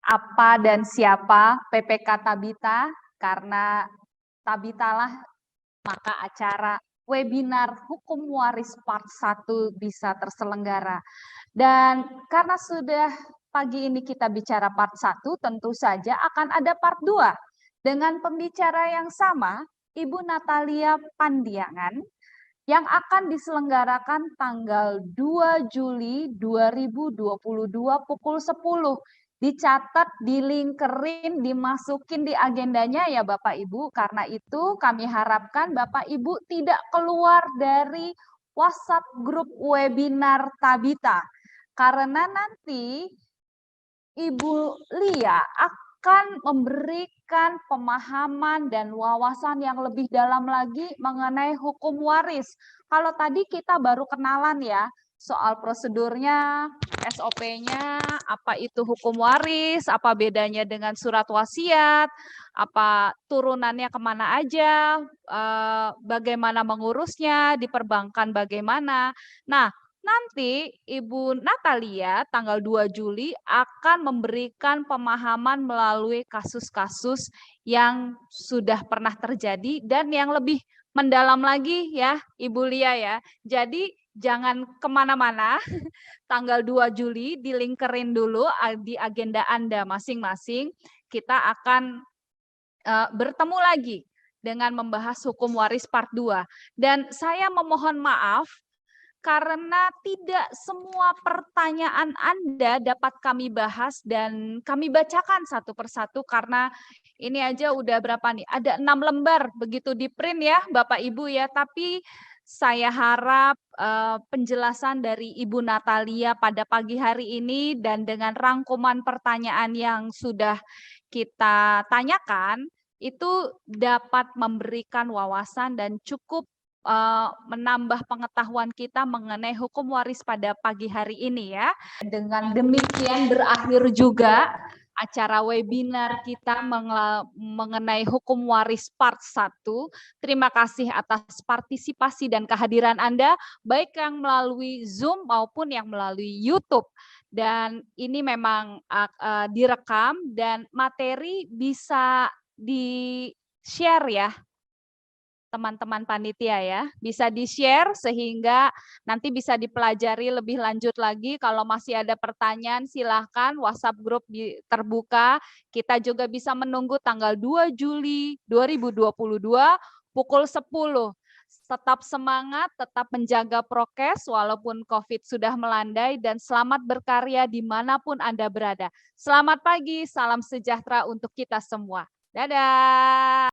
apa dan siapa PPK Tabita, karena Tabita lah maka acara webinar Hukum Waris Part 1 bisa terselenggara. Dan karena sudah pagi ini kita bicara part 1, tentu saja akan ada part 2 dengan pembicara yang sama, Ibu Natalia Pandiangan, yang akan diselenggarakan tanggal 2 Juli 2022 pukul 10. Dicatat, dilingkerin, dimasukin di agendanya ya Bapak Ibu. Karena itu kami harapkan Bapak Ibu tidak keluar dari WhatsApp grup webinar Tabita. Karena nanti Ibu Lia akan memberikan pemahaman dan wawasan yang lebih dalam lagi mengenai hukum waris. Kalau tadi kita baru kenalan ya, soal prosedurnya, SOP-nya, apa itu hukum waris, apa bedanya dengan surat wasiat, apa turunannya kemana aja, bagaimana mengurusnya, di perbankan bagaimana. Nah, nanti Ibu Natalia tanggal 2 Juli akan memberikan pemahaman melalui kasus-kasus yang sudah pernah terjadi dan yang lebih mendalam lagi ya Ibu Lia ya. Jadi jangan kemana-mana, tanggal 2 Juli dilingkerin dulu di agenda Anda masing-masing. Kita akan bertemu lagi dengan membahas hukum waris part 2. Dan saya memohon maaf karena tidak semua pertanyaan Anda dapat kami bahas dan kami bacakan satu persatu karena ini aja udah berapa nih? Ada 6 lembar begitu di print ya Bapak Ibu ya. Tapi saya harap penjelasan dari Ibu Natalia pada pagi hari ini dan dengan rangkuman pertanyaan yang sudah kita tanyakan itu dapat memberikan wawasan dan cukup menambah pengetahuan kita mengenai hukum waris pada pagi hari ini ya. Dengan demikian berakhir juga acara webinar kita mengenai hukum waris part 1. Terima kasih atas partisipasi dan kehadiran Anda, baik yang melalui Zoom maupun yang melalui YouTube. Dan ini memang direkam dan materi bisa di-share ya, teman-teman panitia ya, bisa di-share sehingga nanti bisa dipelajari lebih lanjut lagi. Kalau masih ada pertanyaan silahkan WhatsApp grup terbuka. Kita juga bisa menunggu tanggal 2 Juli 2022 pukul 10. Tetap semangat, tetap menjaga prokes walaupun COVID sudah melandai dan selamat berkarya dimanapun Anda berada. Selamat pagi, salam sejahtera untuk kita semua. Dadah.